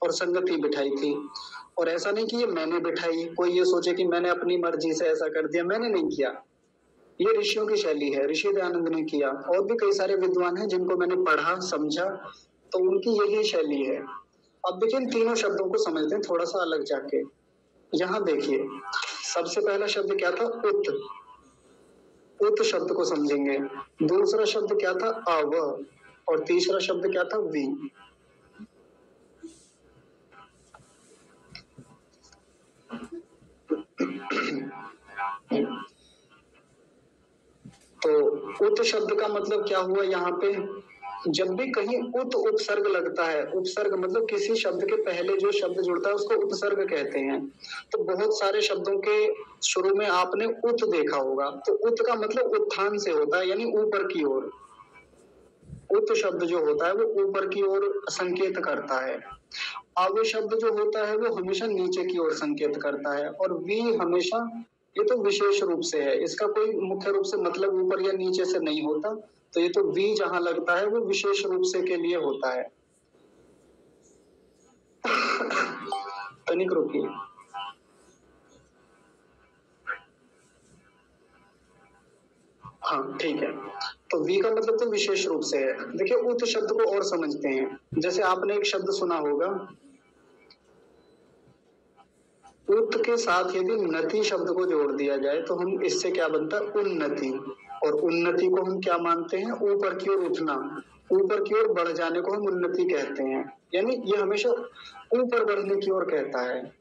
और संगति बिठाई थी। और ऐसा नहीं कि ये मैंने बिठाई, कोई ये सोचे कि मैंने अपनी मर्जी से ऐसा कर दिया, मैंने नहीं किया, ये ऋषियों की शैली है, ऋषि दयानंद ने किया। और भी कई सारे विद्वान हैं जिनको मैंने पढ़ा समझा, तो उनकी यही शैली है। अब देखिए इन तीनों शब्दों को समझते हैं थोड़ा सा अलग जाके। यहाँ देखिए सबसे पहला शब्द क्या था, उत, उत शब्द को समझेंगे। दूसरा शब्द क्या था, अव, और तीसरा शब्द क्या था, वी। तो उत शब्द का मतलब क्या हुआ, यहाँ पे जब भी कहीं उत उपसर्ग लगता है, उपसर्ग मतलब किसी शब्द के पहले जो शब्द जुड़ता है उसको उपसर्ग कहते हैं। तो बहुत सारे शब्दों के शुरू में आपने उत देखा होगा, तो उत का मतलब उत्थान से होता है, यानी ऊपर की ओर। उत शब्द जो होता है वो ऊपर की ओर संकेत करता है। अव शब्द जो होता है वो हमेशा नीचे की ओर संकेत करता है, और वी हमेशा, ये तो विशेष रूप से है, इसका कोई मुख्य रूप से मतलब ऊपर या नीचे से नहीं होता। तो ये तो वी जहां लगता है वो विशेष रूप से के लिए होता है। तनिक रुकिए। हाँ ठीक है, तो वी का मतलब तो विशेष रूप से है। देखिए उत शब्द को और समझते हैं, जैसे आपने एक शब्द सुना होगा, उत के साथ यदि नति शब्द को जोड़ दिया जाए तो हम इससे क्या बनता है, उन्नति। और उन्नति को हम क्या मानते हैं, ऊपर की ओर उठना, ऊपर की ओर बढ़ जाने को हम उन्नति कहते हैं, यानी ये हमेशा ऊपर बढ़ने की ओर कहता है।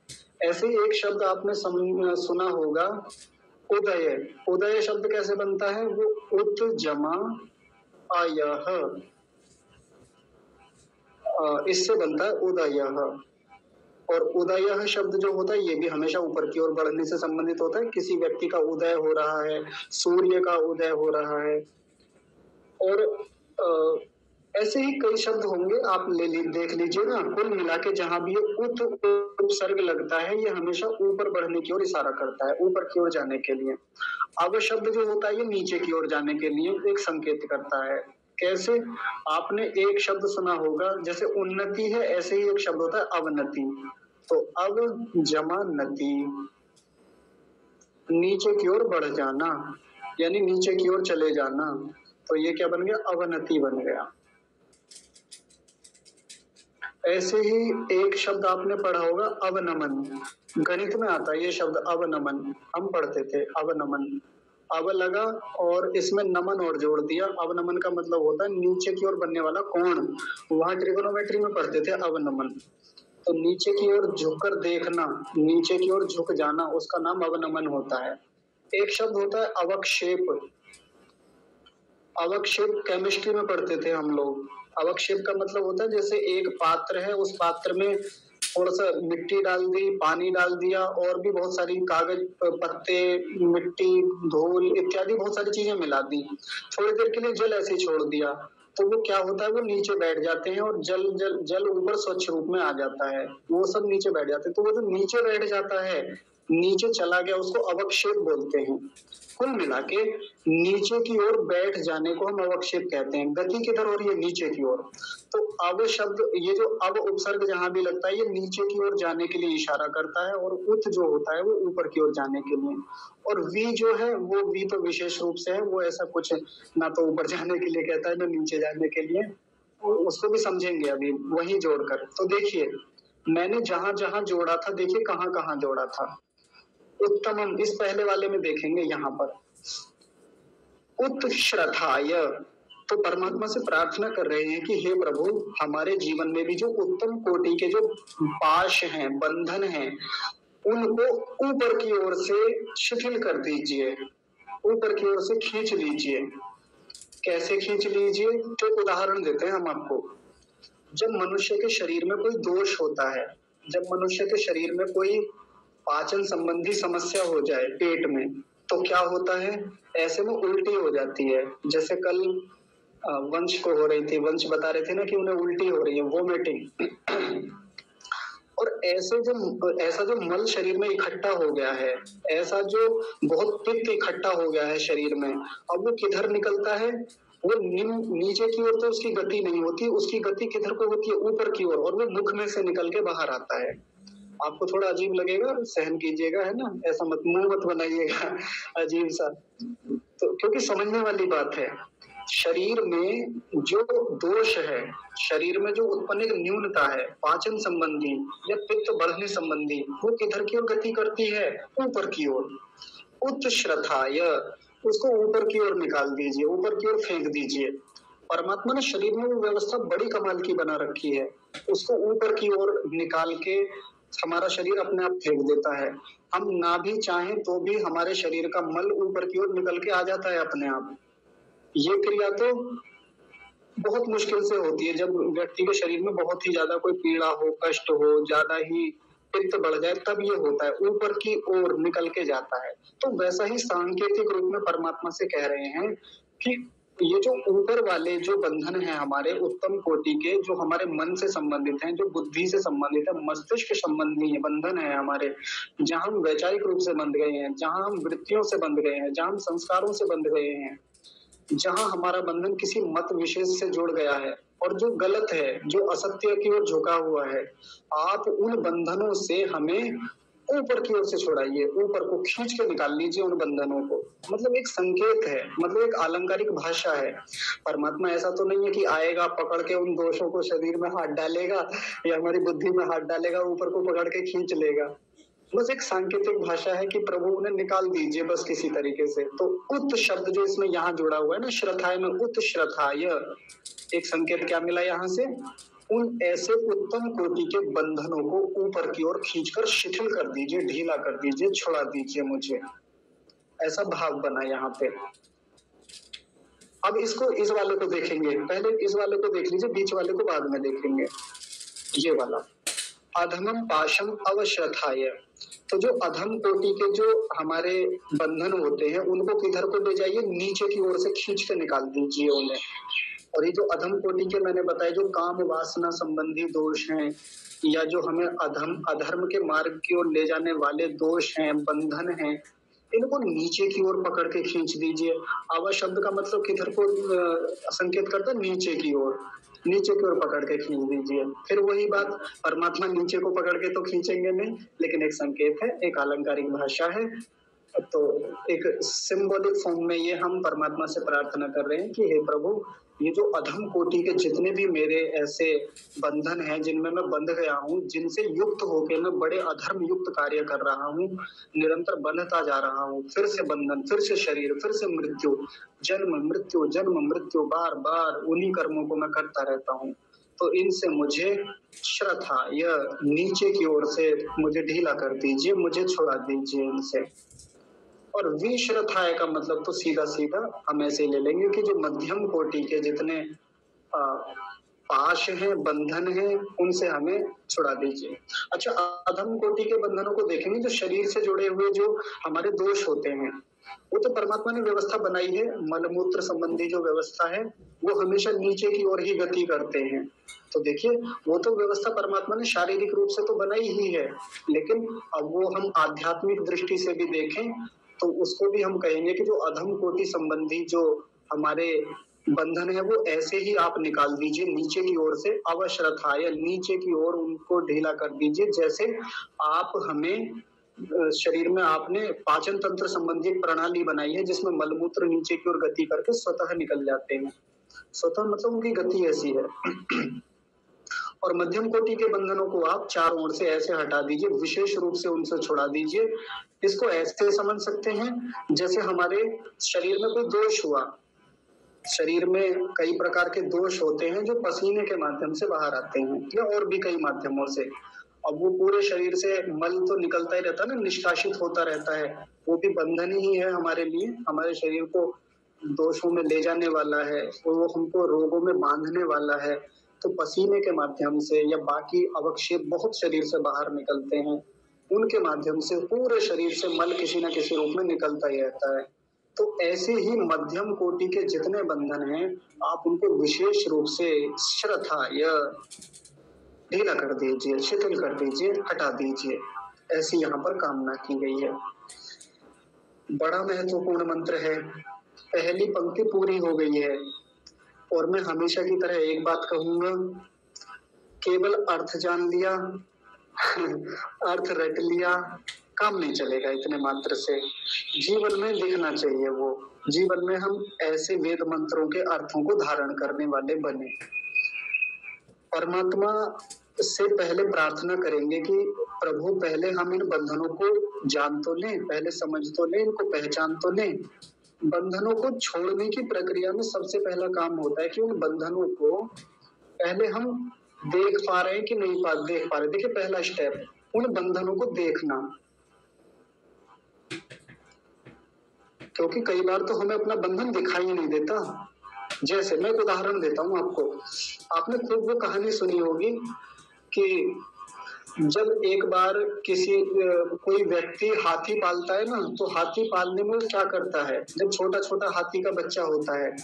ऐसे ही एक शब्द आपने सुना होगा, उदय। उदय शब्द कैसे बनता है, वो उत जमा अयः, इससे बनता है उदयः। और उदय शब्द जो होता है ये भी हमेशा ऊपर की ओर बढ़ने से संबंधित होता है, किसी व्यक्ति का उदय हो रहा है, सूर्य का उदय हो रहा है। और ऐसे ही कई शब्द होंगे, आप देख लीजिए ना, कुल मिला के जहां भी उत उपसर्ग लगता है ये हमेशा ऊपर बढ़ने की ओर इशारा करता है, ऊपर की ओर जाने के लिए। अव शब्द जो होता है ये नीचे की ओर जाने के लिए एक संकेत करता है। कैसे, आपने एक शब्द सुना होगा, जैसे उन्नति है ऐसे ही एक शब्द होता है अवनति। तो अव जमा नति, नीचे की ओर बढ़ जाना, यानी नीचे की ओर चले जाना, तो ये क्या बन गया, अवनति बन गया। ऐसे ही एक शब्द आपने पढ़ा होगा अवनमन, गणित में आता है ये शब्द अवनमन, हम पढ़ते थे अवनमन, अव लगा और इसमें नमन और जोड़ दिया। अवनमन का मतलब होता है नीचे की ओर बनने वाला कोण, वहां ट्रिगोनोमेट्री में पढ़ते थे अवनमन। तो नीचे की ओर झुककर देखना, नीचे की ओर झुक जाना, उसका नाम अवनमन होता है। एक शब्द होता है अवक्षेप, अवक्षेप केमिस्ट्री में पढ़ते थे हम लोग। अवक्षेप का मतलब होता है जैसे एक पात्र है, उस पात्र में थोड़ा सा मिट्टी डाल दी, पानी डाल दिया, और भी बहुत सारी कागज, पत्ते, मिट्टी, धूल इत्यादि बहुत सारी चीजें मिला दी, थोड़ी देर के लिए जल ऐसे ही छोड़ दिया, तो वो क्या होता है, वो नीचे बैठ जाते हैं और जल जल जल ऊपर स्वच्छ रूप में आ जाता है, वो सब नीचे बैठ जाते हैं। तो वो जो नीचे बैठ जाता है, नीचे चला गया, उसको अवक्षेप बोलते हैं। कुल मिला के नीचे की ओर बैठ जाने को हम अवक्षेप कहते हैं। गति किधर हो रही है, नीचे की ओर। तो अव शब्द, ये जो अव उपसर्ग जहां भी लगता है ये नीचे की ओर जाने के लिए इशारा करता है, और उत जो होता है वो ऊपर की ओर जाने के लिए। और वी जो है, वो वी तो विशेष रूप से है, वो ऐसा कुछ ना तो ऊपर जाने के लिए कहता है ना नीचे जाने के लिए, उसको भी समझेंगे अभी वही जोड़कर। तो देखिए मैंने जहां जहां जोड़ा था, देखिए कहाँ कहाँ जोड़ा था। उत्तमम, इस पहले वाले में देखेंगे यहाँ पर उत्श्रद्धाय, तो परमात्मा से प्रार्थना कर रहे हैं कि हे प्रभु, हमारे जीवन में भी जो उत्तम कोटि के जो पाश हैं, बंधन हैं, उनको ऊपर की ओर से शिथिल कर दीजिए, ऊपर की ओर से खींच लीजिए। कैसे खींच लीजिए, तो एक उदाहरण देते हैं हम आपको। जब मनुष्य के शरीर में कोई दोष होता है, जब मनुष्य के शरीर में कोई पाचन संबंधी समस्या हो जाए पेट में, तो क्या होता है, ऐसे में उल्टी हो जाती है। जैसे कल वंश को हो रही थी, वंश बता रहे थे ना कि उन्हें उल्टी हो रही है, वोमिटिंग। और ऐसा जो मल शरीर में इकट्ठा हो गया है, ऐसा जो बहुत पित्त इकट्ठा हो गया है शरीर में, अब वो किधर निकलता है? वो नीचे की ओर तो उसकी गति नहीं होती, उसकी गति किधर को होती है? ऊपर की ओर, और वो मुख में से निकल के बाहर आता है। आपको थोड़ा अजीब लगेगा, सहन कीजिएगा, है ना, ऐसा मत मुंह मत बनाइएगा अजीब सा, तो क्योंकि समझने वाली बात है। शरीर में जो दोष है, शरीर में जो उत्पन्न एक न्यूनता है पाचन संबंधी या पित्त बढ़ने संबंधी, वो किधर की ओर गति करती है? ऊपर की ओर। उत्श्रथाय, उसको ऊपर की ओर निकाल दीजिए, ऊपर की ओर फेंक दीजिए। परमात्मा ने शरीर में वो व्यवस्था बड़ी कमाल की बना रखी है, उसको ऊपर की ओर निकाल के हमारा शरीर अपने आप फेंक देता है। हम ना भी चाहें तो भी हमारे शरीर का मल ऊपर की ओर निकल के आ जाता है अपने आप। ये क्रिया तो बहुत मुश्किल से होती है, जब व्यक्ति के शरीर में बहुत ही ज्यादा कोई पीड़ा हो, कष्ट हो, ज्यादा ही पित्त बढ़ जाए, तब ये होता है, ऊपर की ओर निकल के जाता है। तो वैसा ही सांकेतिक रूप में परमात्मा से कह रहे हैं कि ये जो ऊपर वाले जो बंधन है हमारे उत्तम कोटि के, जो हमारे मन से संबंधित हैं, जो बुद्धि से संबंधित है, मस्तिष्क संबंधी है, बंधन है हमारे, जहां हम वैचारिक रूप से बंध गए हैं, जहां हम वृत्तियों से बंध गए हैं, जहां हम संस्कारों से बंध गए हैं, जहां हमारा बंधन किसी मत विशेष से जुड़ गया है और जो गलत है, जो असत्य की ओर झुका हुआ है, आप उन बंधनों से हमें ऊपर की ओर से छुड़ाइए, ऊपर को खींच के निकाल लीजिए उन बंधनों को। मतलब एक संकेत है, मतलब एक अलंकारिक भाषा है। परमात्मा ऐसा तो नहीं है कि आएगा पकड़ के उन दोषों को शरीर में हाथ डालेगा या हमारी बुद्धि में हाथ डालेगा, ऊपर को पकड़ के खींच लेगा। बस एक सांकेतिक भाषा है कि प्रभु उन्हें निकाल दीजिए बस किसी तरीके से। तो उत शब्द जो इसमें यहाँ जुड़ा हुआ है ना, श्रथाय में उत श्रथाय, एक संकेत क्या मिला यहाँ से? उन ऐसे उत्तम कोटि के बंधनों को ऊपर की ओर खींचकर शिथिल कर दीजिए, ढीला कर दीजिए, छुड़ा दीजिए मुझे, ऐसा भाव बना यहाँ पे। अब इसको, इस वाले को देखेंगे, पहले इस वाले को देख लीजिए, बीच वाले को बाद में देखेंगे। ये वाला अधमम पाशम अवश्रथाय, तो जो अधम कोटि के जो हमारे बंधन होते हैं उनको किधर को ले जाइए? नीचे की ओर से खींच के निकाल दीजिए उन्हें। और ये जो अधम कोटि के मैंने बताया, जो काम वासना संबंधी दोष हैं या जो हमें अधर्म के मार्ग की ओर ले जाने वाले दोष हैं, बंधन हैं, इनको नीचे की ओर पकड़ के खींच दीजिए। अव शब्द का मतलब किधर को संकेत करता है? नीचे की ओर, नीचे की ओर पकड़ के खींच दीजिए। फिर वही बात, परमात्मा नीचे को पकड़ के तो खींचेंगे नहीं, लेकिन एक संकेत है, एक अलंकारिक भाषा है। तो एक सिंबॉलिक फॉर्म में ये हम परमात्मा से प्रार्थना कर रहे हैं कि हे प्रभु, ये जो अधम कोटि के जितने भी मेरे ऐसे बंधन हैं जिनमें मैं बंध गया हूँ, जिनसे युक्त होकर मैं बड़े अधर्म युक्त कार्य कर रहा हूँ, निरंतर बंधता जा रहा हूँ, फिर से बंधन, फिर से शरीर, फिर से मृत्यु, जन्म मृत्यु, बार बार उन्हीं कर्मों को मैं करता रहता हूँ। तो इनसे मुझे श्रद्धा, यह नीचे की ओर से मुझे ढीला कर दीजिए, मुझे छुड़ा दीजिए इनसे। और विश्रथाय का मतलब तो सीधा सीधा हम ऐसे ले लेंगे कि जो मध्यम कोटि के जितने पाश हैं, बंधन हैं, उनसे हमें छुड़ा दीजिए। अच्छा, अधम कोटि के बंधनों को देखेंगे, जो शरीर से जुड़े हुए जो हमारे दोष होते हैं, वो तो परमात्मा ने व्यवस्था बनाई है, मलमूत्र संबंधी जो व्यवस्था है वो हमेशा नीचे की ओर ही गति करते हैं। तो देखिए, वो तो व्यवस्था परमात्मा ने शारीरिक रूप से तो बनाई ही है, लेकिन अब वो हम आध्यात्मिक दृष्टि से भी देखें तो उसको भी हम कहेंगे कि जो अधम कोटि संबंधी जो हमारे बंधन है वो ऐसे ही आप निकाल दीजिए नीचे की ओर से, अवश्रथाय, नीचे की ओर उनको ढीला कर दीजिए। जैसे आप हमें शरीर में आपने पाचन तंत्र संबंधी एक प्रणाली बनाई है जिसमें मलमूत्र नीचे की ओर गति करके स्वतः निकल जाते हैं। स्वतः मतलब उनकी गति ऐसी है। और मध्यम कोटि के बंधनों को आप चारों ओर से ऐसे हटा दीजिए, विशेष रूप से उनसे छुड़ा दीजिए। इसको ऐसे समझ सकते हैं जैसे हमारे शरीर में कोई दोष हुआ, शरीर में कई प्रकार के दोष होते हैं जो पसीने के माध्यम से बाहर आते हैं या और भी कई माध्यमों से। अब वो पूरे शरीर से मल तो निकलता ही रहता है ना, निष्कासित होता रहता है, वो भी बंधन ही है हमारे लिए, हमारे शरीर को दोषों में ले जाने वाला है, वो हमको रोगों में बांधने वाला है। तो पसीने के माध्यम से या बाकी अवक्षेप बहुत शरीर से बाहर निकलते हैं, उनके माध्यम से पूरे शरीर से मल किसी न किसी रूप में निकलता ही रहता है। तो ऐसे ही मध्यम कोटि के जितने बंधन हैं आप उनको विशेष रूप से श्रद्धा, ढीला कर दीजिए, शिथिल कर दीजिए, हटा दीजिए, ऐसी यहाँ पर कामना की गई है। बड़ा महत्वपूर्ण मंत्र है। पहली पंक्ति पूरी हो गई है और मैं हमेशा की तरह एक बात कहूंगा, केवल अर्थ जान लिया अर्थ रट लिया काम नहीं चलेगा। इतने मात्र से जीवन में दिखना चाहिए, वो जीवन में हम ऐसे वेद मंत्रों के अर्थों को धारण करने वाले बने। परमात्मा से पहले प्रार्थना करेंगे कि प्रभु पहले हम इन बंधनों को जान तो लें, पहले समझ तो लें, इनको पहचान तो लें। बंधनों को छोड़ने की प्रक्रिया में सबसे पहला काम होता है कि उन बंधनों को पहले हम देख पा रहे हैं कि नहीं देख पा रहे। देखिए पहला स्टेप, उन बंधनों को देखना। क्योंकि कई बार तो हमें अपना बंधन दिखाई नहीं देता। जैसे मैं एक उदाहरण देता हूँ आपको, आपने खूब वो कहानी सुनी होगी कि जब एक बार कोई व्यक्ति हाथी पालता है ना, तो हाथी पालने में वो क्या करता है, जब छोटा छोटा हाथी का बच्चा होता है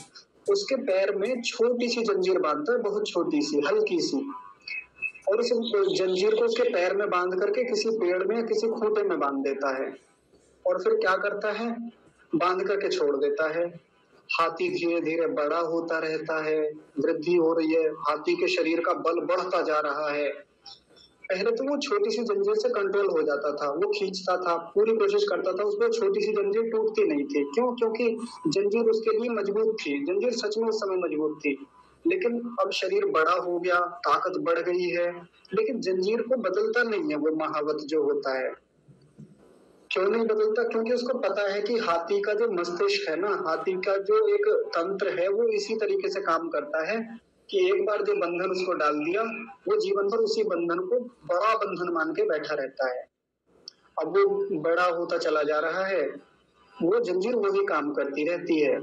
उसके पैर में छोटी सी जंजीर बांधता है, बहुत छोटी सी, हल्की सी, और उस जंजीर को उसके पैर में बांध करके किसी पेड़ में या किसी खूंटे में बांध देता है। और फिर क्या करता है, बांध करके छोड़ देता है। हाथी धीरे धीरे बड़ा होता रहता है, वृद्धि हो रही है, हाथी के शरीर का बल बढ़ता जा रहा है। पहले तो वो छोटी सी जंजीर से कंट्रोल हो जाता था, वो खींचता था, पूरी कोशिश करता था, उसमें छोटी सी जंजीर टूटती नहीं थी। क्यों? क्योंकि जंजीर उसके लिए मजबूत थी, जंजीर सच में उस समय मजबूत थी। लेकिन अब शरीर बड़ा हो गया, ताकत बढ़ गई है, लेकिन जंजीर को बदलता नहीं है वो महावत जो होता है। क्यों नहीं बदलता? क्योंकि उसको पता है कि हाथी का जो मस्तिष्क है ना, हाथी का जो एक तंत्र है, वो इसी तरीके से काम करता है कि एक बार जो बंधन उसको डाल दिया, वो जीवन भर उसी बंधन को बड़ा बंधन मान के बैठा रहता है। अब वो बड़ा होता चला जा रहा है, वो जंजीर वही काम करती रहती है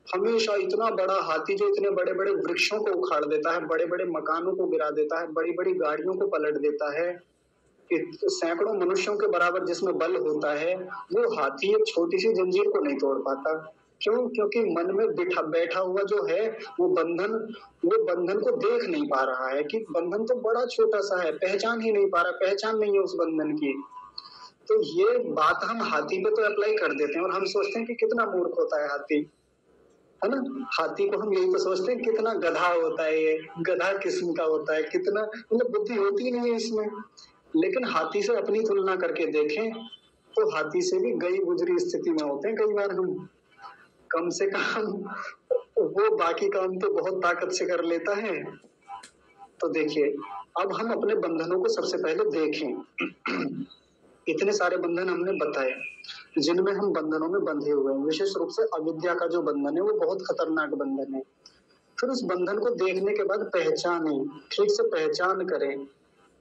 हमेशा। इतना बड़ा हाथी जो इतने बड़े बड़े वृक्षों को उखाड़ देता है, बड़े बड़े मकानों को गिरा देता है, बड़ी बड़ी गाड़ियों को पलट देता है, सैकड़ों मनुष्यों के बराबर जिसमें बल होता है, वो हाथी एक छोटी सी जंजीर को नहीं तोड़ पाता। क्यों? क्योंकि मन में बैठा हुआ जो है वो बंधन को देख नहीं पा रहा है कि बंधन तो बड़ा छोटा सा है, पहचान ही नहीं पा रहा, पहचान नहीं है उस बंधन की। तो ये बात हम हाथी पे तो अप्लाई कर देते हैं और हम सोचते हैं कि कितना मूर्ख होता है हाथी, है ना। हाथी को हम यही तो सोचते हैं कितना गधा होता है, ये गधा किस्म का होता है, कितना मतलब बुद्धि होती नहीं है इसमें। लेकिन हाथी से अपनी तुलना करके देखें तो हाथी से भी गई गुजरी स्थिति में होते हैं कई बार हम। कम से कम वो बाकी काम तो बहुत ताकत से कर लेता है। तो देखिए, अब हम अपने बंधनों को सबसे पहले देखें। इतने सारे बंधन हमने बताए जिनमें हम बंधनों में बंधे हुए हैं। विशेष रूप से अविद्या का जो बंधन है वो बहुत खतरनाक बंधन है। फिर उस बंधन को देखने के बाद पहचानें, ठीक से पहचान करें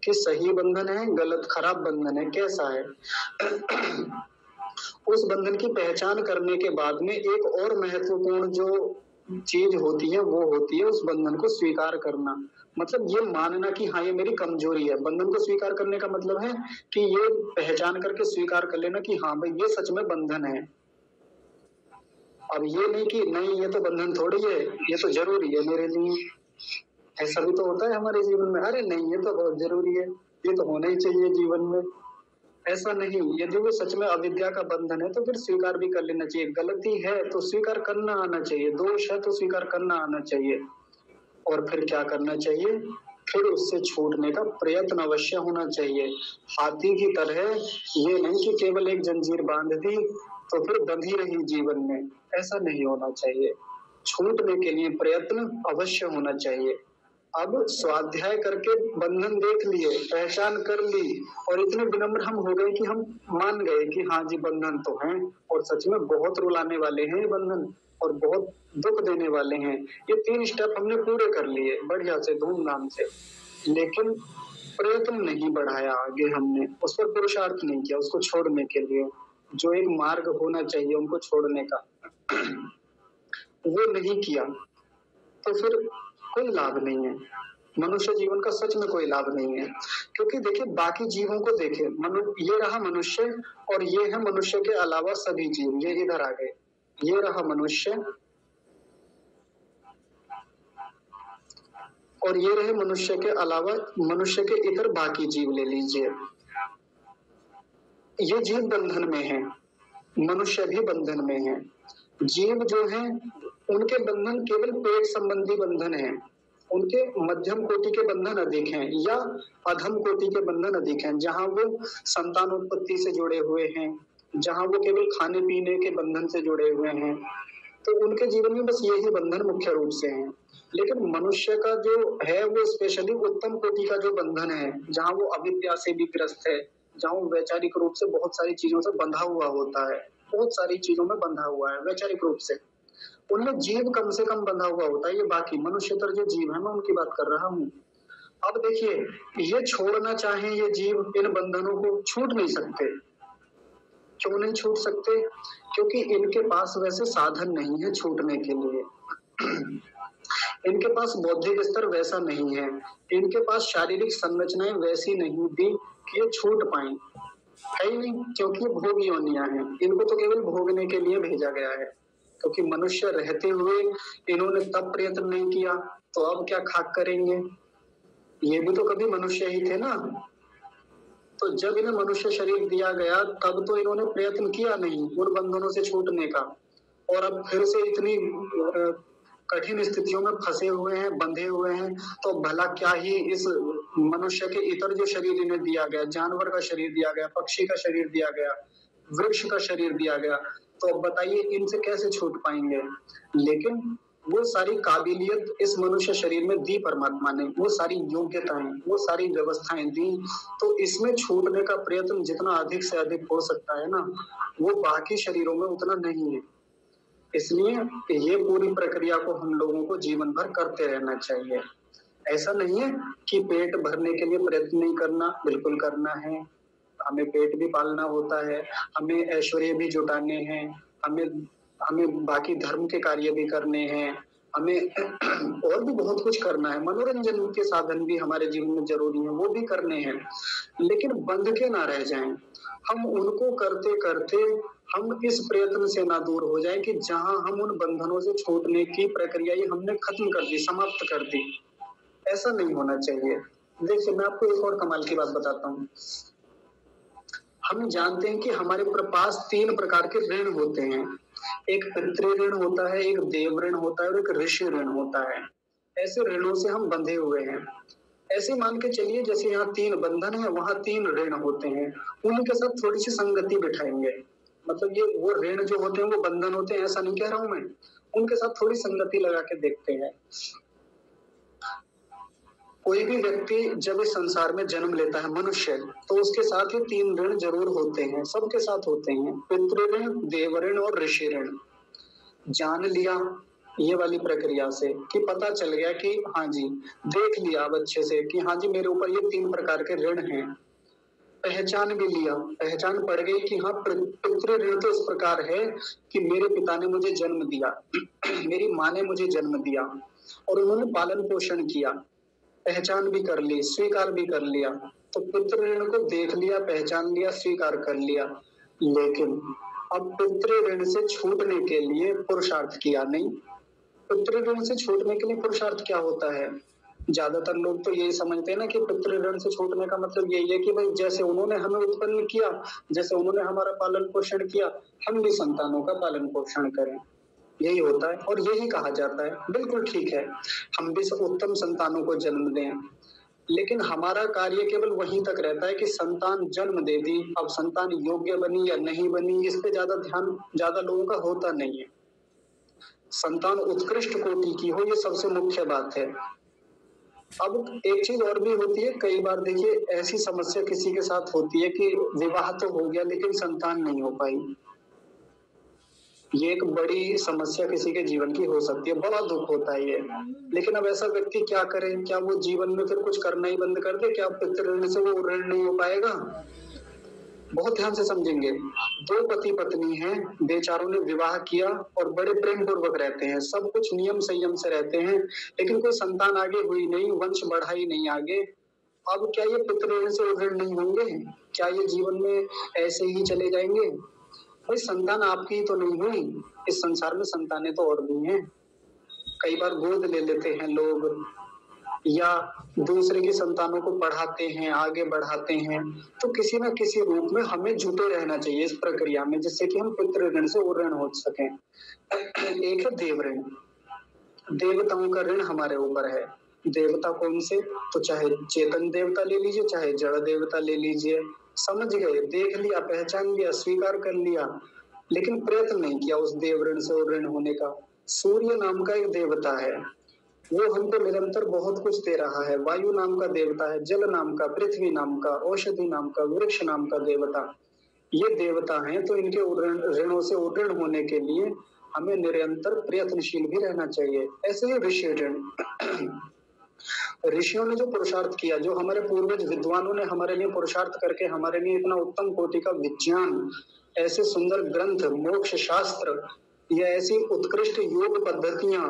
कि सही बंधन है, गलत खराब बंधन है, कैसा है। उस बंधन की पहचान करने के बाद में एक और महत्वपूर्ण जो चीज होती है वो होती है उस बंधन को स्वीकार करना। मतलब ये मानना कि हाँ ये मेरी कमजोरी है। बंधन को स्वीकार करने का मतलब है कि ये पहचान करके स्वीकार कर लेना कि हाँ भाई ये सच में बंधन है। अब ये नहीं कि नहीं ये तो बंधन थोड़ी है, ये तो जरूरी है मेरे लिए। ऐसा भी तो होता है हमारे जीवन में, अरे नहीं ये तो बहुत जरूरी है, ये तो होना ही चाहिए जीवन में। ऐसा नहीं, यदि वो सच में अविद्या का बंधन है तो फिर स्वीकार भी कर लेना चाहिए। गलती है तो स्वीकार करना आना चाहिए, दोष है तो स्वीकार करना आना चाहिए। और फिर क्या करना चाहिए? फिर उससे छूटने का प्रयत्न अवश्य होना चाहिए। हाथी की तरह ये नहीं कि केवल एक जंजीर बांध दी तो फिर बंधी रही जीवन में, ऐसा नहीं होना चाहिए। छूटने के लिए प्रयत्न अवश्य होना चाहिए। अब स्वाध्याय करके बंधन देख लिए, पहचान कर ली और इतने विनम्र हम हो गए कि हम मान गए कि हाँ जी बंधन तो हैं और सच में बहुत रुलाने वाले हैं ये बंधन और बहुत दुख देने वाले हैं। ये 3 स्टेप हमने पूरे कर लिए बढ़िया से, धूमधाम से, लेकिन प्रयत्न नहीं बढ़ाया आगे, हमने उस पर पुरुषार्थ नहीं किया उसको छोड़ने के लिए। जो एक मार्ग होना चाहिए उनको छोड़ने का वो नहीं किया तो फिर कोई लाभ नहीं है। मनुष्य जीवन का सच में कोई लाभ नहीं है। क्योंकि देखिए बाकी जीवों को देखे, ये रहा मनुष्य और ये है मनुष्य के अलावा सभी जीव, ये इधर आ गए। ये रहा मनुष्य, और ये रहे मनुष्य के अलावा मनुष्य के इतर बाकी जीव ले लीजिए, ये जीव बंधन में है, मनुष्य भी बंधन में है। जीव जो है उनके बंधन केवल पेट संबंधी बंधन है, उनके मध्यम कोटि के बंधन अधिक हैं या अधम कोटि के बंधन अधिक हैं, जहां वो संतान उत्पत्ति से जुड़े हुए हैं, जहां वो केवल खाने पीने के बंधन से जुड़े हुए हैं, तो उनके जीवन में बस यही बंधन मुख्य रूप से हैं। लेकिन मनुष्य का जो है वो स्पेशली उत्तम कोटि का जो बंधन है, जहाँ वो अविद्या से भी ग्रस्त है, जहाँ वो वैचारिक रूप से बहुत सारी चीजों से बंधा हुआ होता है, बहुत सारी चीजों में बंधा हुआ है वैचारिक रूप से, उनमें जीव कम से कम बंधा हुआ होता है। ये बाकी मनुष्यतर जो जीव है मैं उनकी बात कर रहा हूँ। अब देखिए, ये छोड़ना चाहे ये जीव इन बंधनों को छूट नहीं सकते। क्यों नहीं छूट सकते? क्योंकि इनके पास वैसे साधन नहीं है छूटने के लिए। इनके पास बौद्धिक स्तर वैसा नहीं है, इनके पास शारीरिक संरचनाएं वैसी नहीं दी कि ये छूट पाए, है ही नहीं, क्योंकि भोग योनियां हैं, इनको तो केवल भोगने के लिए भेजा गया है। क्योंकि मनुष्य रहते हुए इन्होंने तब प्रयत्न नहीं किया, तो अब क्या खाक करेंगे? ये भी तो कभी मनुष्य ही थे ना। तो जब इन्हें मनुष्य शरीर दिया गया तब तो इन्होंने प्रयत्न किया नहीं उन बंधनों से छूटने का, और अब फिर से इतनी कठिन स्थितियों में फंसे हुए हैं, बंधे हुए हैं, तो भला क्या ही इस मनुष्य के इतर जो शरीर इन्हें दिया गया, जानवर का शरीर दिया गया, पक्षी का शरीर दिया गया, वृक्ष का शरीर दिया गया, तो अब बताइए इनसे कैसे छूट पाएंगे? लेकिन वो सारी काबिलियत इस मनुष्य शरीर में दी परमात्मा ने, वो सारी योग्यताएं, वो सारी व्यवस्थाएं दी, तो इसमें छूटने का प्रयत्न जितना अधिक से अधिक हो सकता है ना, वो बाकी शरीरों में उतना नहीं है। इसलिए ये पूरी प्रक्रिया को हम लोगों को जीवन भर करते रहना चाहिए। ऐसा नहीं है कि पेट भरने के लिए प्रयत्न नहीं करना, बिल्कुल करना है, हमें पेट भी पालना होता है, हमें ऐश्वर्य भी जुटाने हैं, हमें हमें बाकी धर्म के कार्य भी करने हैं, हमें और भी बहुत कुछ करना है, मनोरंजन के साधन भी हमारे जीवन में जरूरी है, वो भी करने हैं, लेकिन बंध के ना रह जाएं। हम उनको करते करते हम इस प्रयत्न से ना दूर हो जाए कि जहां हम उन बंधनों से छूटने की प्रक्रिया ही हमने खत्म कर दी, समाप्त कर दी। ऐसा नहीं होना चाहिए। देखिए, मैं आपको एक और कमाल की बात बताता हूँ। हम जानते हैं कि हमारे पास 3 प्रकार के ऋण होते हैं, एक पितृ ऋण होता है, एक देव ऋण होता है और एक ऋषि ऋण होता है। ऐसे ऋणों से हम बंधे हुए हैं। ऐसे मान के चलिए जैसे यहाँ 3 बंधन है, वहां 3 ऋण होते हैं, उनके साथ थोड़ी सी संगति बिठाएंगे। मतलब ये वो ऋण जो होते हैं वो बंधन होते हैं, ऐसा नहीं कह रहा हूं मैं, उनके साथ थोड़ी संगति लगा के देखते हैं। कोई भी व्यक्ति जब इस संसार में जन्म लेता है मनुष्य, तो उसके साथ ही 3 ऋण जरूर होते हैं, सबके साथ होते हैं, पितृ ऋण, देव ऋण और ऋषि ऋण। जान लिया ये वाली प्रक्रिया से कि पता चल गया कि हाँ जी, देख लिया अब अच्छे से कि हाँ जी मेरे ऊपर ये 3 प्रकार के ऋण हैं, पहचान भी लिया, पहचान पड़ गई कि हाँ पितृ ऋण तो इस प्रकार है कि मेरे पिता ने मुझे जन्म दिया, मेरी माँ ने मुझे जन्म दिया और उन्होंने पालन पोषण किया, पहचान भी कर ली, स्वीकार भी कर लिया। तो पितृ ऋण को देख लिया, पहचान लिया, स्वीकार कर लिया, लेकिन अब पितृ ऋण से छूटने के लिए पुरुषार्थ किया नहीं। पितृ ऋण से छूटने के लिए पुरुषार्थ क्या होता है? ज्यादातर लोग तो यही समझते हैं ना कि पितृ ऋण से छूटने का मतलब यही है कि भाई जैसे उन्होंने हमें उत्पन्न किया, जैसे उन्होंने हमारा पालन पोषण किया, हम भी संतानों का पालन पोषण करें, यही होता है और यही कहा जाता है। बिल्कुल ठीक है, हम भी उत्तम संतानों को जन्म दें, लेकिन हमारा कार्य केवल वहीं तक रहता है कि संतान जन्म दे दी, अब संतान योग्य बनी या नहीं बनी इस पे ज्यादा ध्यान ज्यादा लोगों का होता नहीं है। संतान उत्कृष्ट कोटि की हो, ये सबसे मुख्य बात है। अब एक चीज और भी होती है, कई बार देखिए ऐसी समस्या किसी के साथ होती है कि विवाह तो हो गया लेकिन संतान नहीं हो पाई। ये एक बड़ी समस्या किसी के जीवन की हो सकती है, बड़ा दुख होता है ये। लेकिन अब ऐसा व्यक्ति क्या करे? क्या वो जीवन में फिर कुछ करना ही बंद कर दे? क्या पितृ ऋण से वो ऋण नहीं हो पाएगा? बहुत ध्यान से समझेंगे। 2 पति पत्नी हैं, बेचारों ने विवाह किया और बड़े प्रेम पूर्वक रहते हैं, सब कुछ नियम संयम से रहते हैं, लेकिन कोई संतान आगे हुई नहीं, वंश बढ़ा ही नहीं आगे। अब क्या ये पितृ ऋण से ऋण नहीं होंगे? क्या ये जीवन में ऐसे ही चले जाएंगे? भाई संतान आपकी ही तो नहीं हुई, इस संसार में संतानें तो और भी हैं। कई बार गोद ले लेते हैं लोग, या दूसरे की संतानों को पढ़ाते हैं, आगे बढ़ाते हैं, तो किसी न किसी रूप में हमें जुटे रहना चाहिए इस प्रक्रिया में, जिससे कि हम पितृ ऋण से उऋण हो सकें। एक है देव ऋण। देवताओं का ऋण हमारे ऊपर है। देवता कौन से? तो चाहे चेतन देवता ले लीजिए, चाहे जड़ देवता ले लीजिए। समझ गए, देख लिया, पहचान लिया, स्वीकार कर लिया, लेकिन प्रयत्न नहीं किया उस देव ऋण से ऋण होने का। सूर्य नाम का एक देवता है, वो हमको निरंतर बहुत कुछ दे रहा है। वायु नाम का देवता है, जल नाम का, पृथ्वी नाम का, औषधि नाम का, वृक्ष नाम का देवता, ये देवता हैं। तो इनके ऋणों से उऋण होने के लिए हमें निरंतर प्रयत्नशील भी रहना चाहिए। ऐसे ही ऋषि ऋण। ऋषियों ने जो पुरुषार्थ किया, जो हमारे पूर्वज विद्वानों ने हमारे लिए पुरुषार्थ करके हमारे लिए इतना उत्तम कोटि का विज्ञान, ऐसे सुंदर ग्रंथ, मोक्ष शास्त्र, या ऐसी उत्कृष्ट योग पद्धतियां,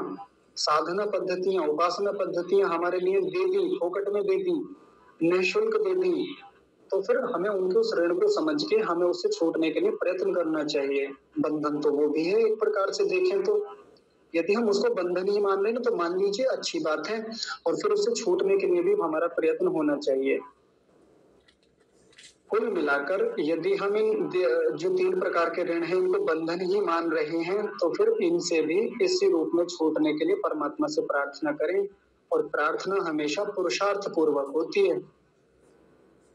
साधना पद्धतियां, उपासना पद्धतियां हमारे लिए दे दी, फोकट में दे दी, निःशुल्क दे दी, तो फिर हमें उनके उस ऋण को समझ के हमें उससे छूटने के लिए प्रयत्न करना चाहिए। बंधन तो वो भी है एक प्रकार से देखें तो। यदि हम उसको बंधन ही मान रहे हैं तो मान लीजिए, अच्छी बात है, और फिर उससे छूटने के लिए भी हमारा प्रयत्न होना चाहिए। कुल मिलाकर यदि हम इन जो 3 प्रकार के ऋण हैं इनको बंधन ही मान रहे हैं, तो फिर इनसे भी इसी रूप में छूटने के लिए परमात्मा से प्रार्थना करें। और प्रार्थना हमेशा पुरुषार्थ पूर्वक होती है।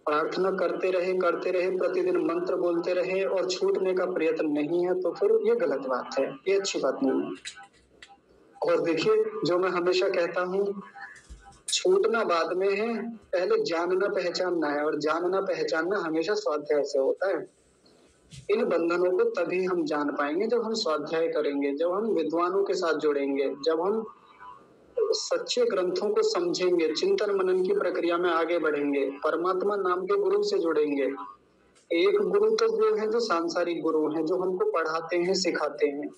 प्रार्थना करते रहे प्रतिदिन मंत्र बोलते रहे और छूटने का प्रयत्न नहीं है, तो फिर ये गलत बात है, ये अच्छी बात नहीं है। और देखिए, जो मैं हमेशा कहता हूँ, छूटना बाद में है, पहले जानना पहचानना है, और जानना पहचानना हमेशा स्वाध्याय से होता है। इन बंधनों को तभी हम जान पाएंगे जब हम स्वाध्याय करेंगे, जब हम विद्वानों के साथ जुड़ेंगे, जब हम सच्चे ग्रंथों को समझेंगे, चिंतन मनन की प्रक्रिया में आगे बढ़ेंगे, परमात्मा नाम के गुरु से जुड़ेंगे। एक गुरु तो वो है जो सांसारिक गुरु है, जो हमको पढ़ाते हैं, सिखाते हैं,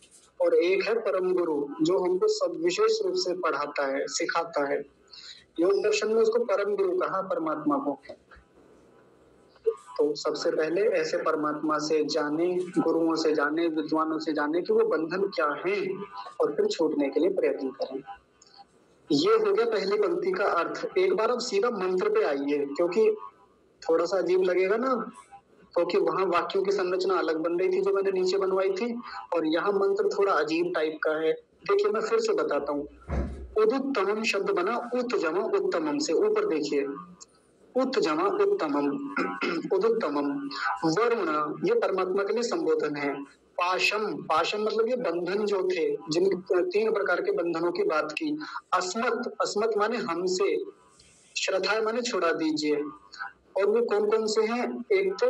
और एक है परम गुरु जो हमको सब विशेष रूप से पढ़ाता है, सिखाता है। योग दर्शन में उसको परम गुरु कहा, परमात्मा को। तो सबसे पहले ऐसे परमात्मा से जाने, गुरुओं से जाने, विद्वानों से जाने कि वो बंधन क्या है, और फिर छूटने के लिए प्रयत्न करें। ये हो गया पहली पंक्ति का अर्थ। एक बार अब सीधा मंत्र पे आइए, क्योंकि थोड़ा सा अजीब लगेगा ना, क्योंकि वहां वाक्यों की संरचना अलग बन रही थी जो मैंने नीचे बनवाई थी, और यहाँ मंत्र थोड़ा अजीब टाइप का है। देखिए, मैं फिर से बताता हूँ। उदुत्तमम शब्द बना उत जमा उत्तमम से। ऊपर देखिए, उत जमा उत्तमम, उदुत्तमम। वरुण, ये परमात्मा के लिए संबोधन है। पाशम, पाशम मतलब ये बंधन जो थे, जिन 3 प्रकार के बंधनों की बात की। अस्मत्, अस्मत् माने हमसे, श्रद्धाएं माने छुड़ा दीजिए। और वो कौन कौन से हैं? एक तो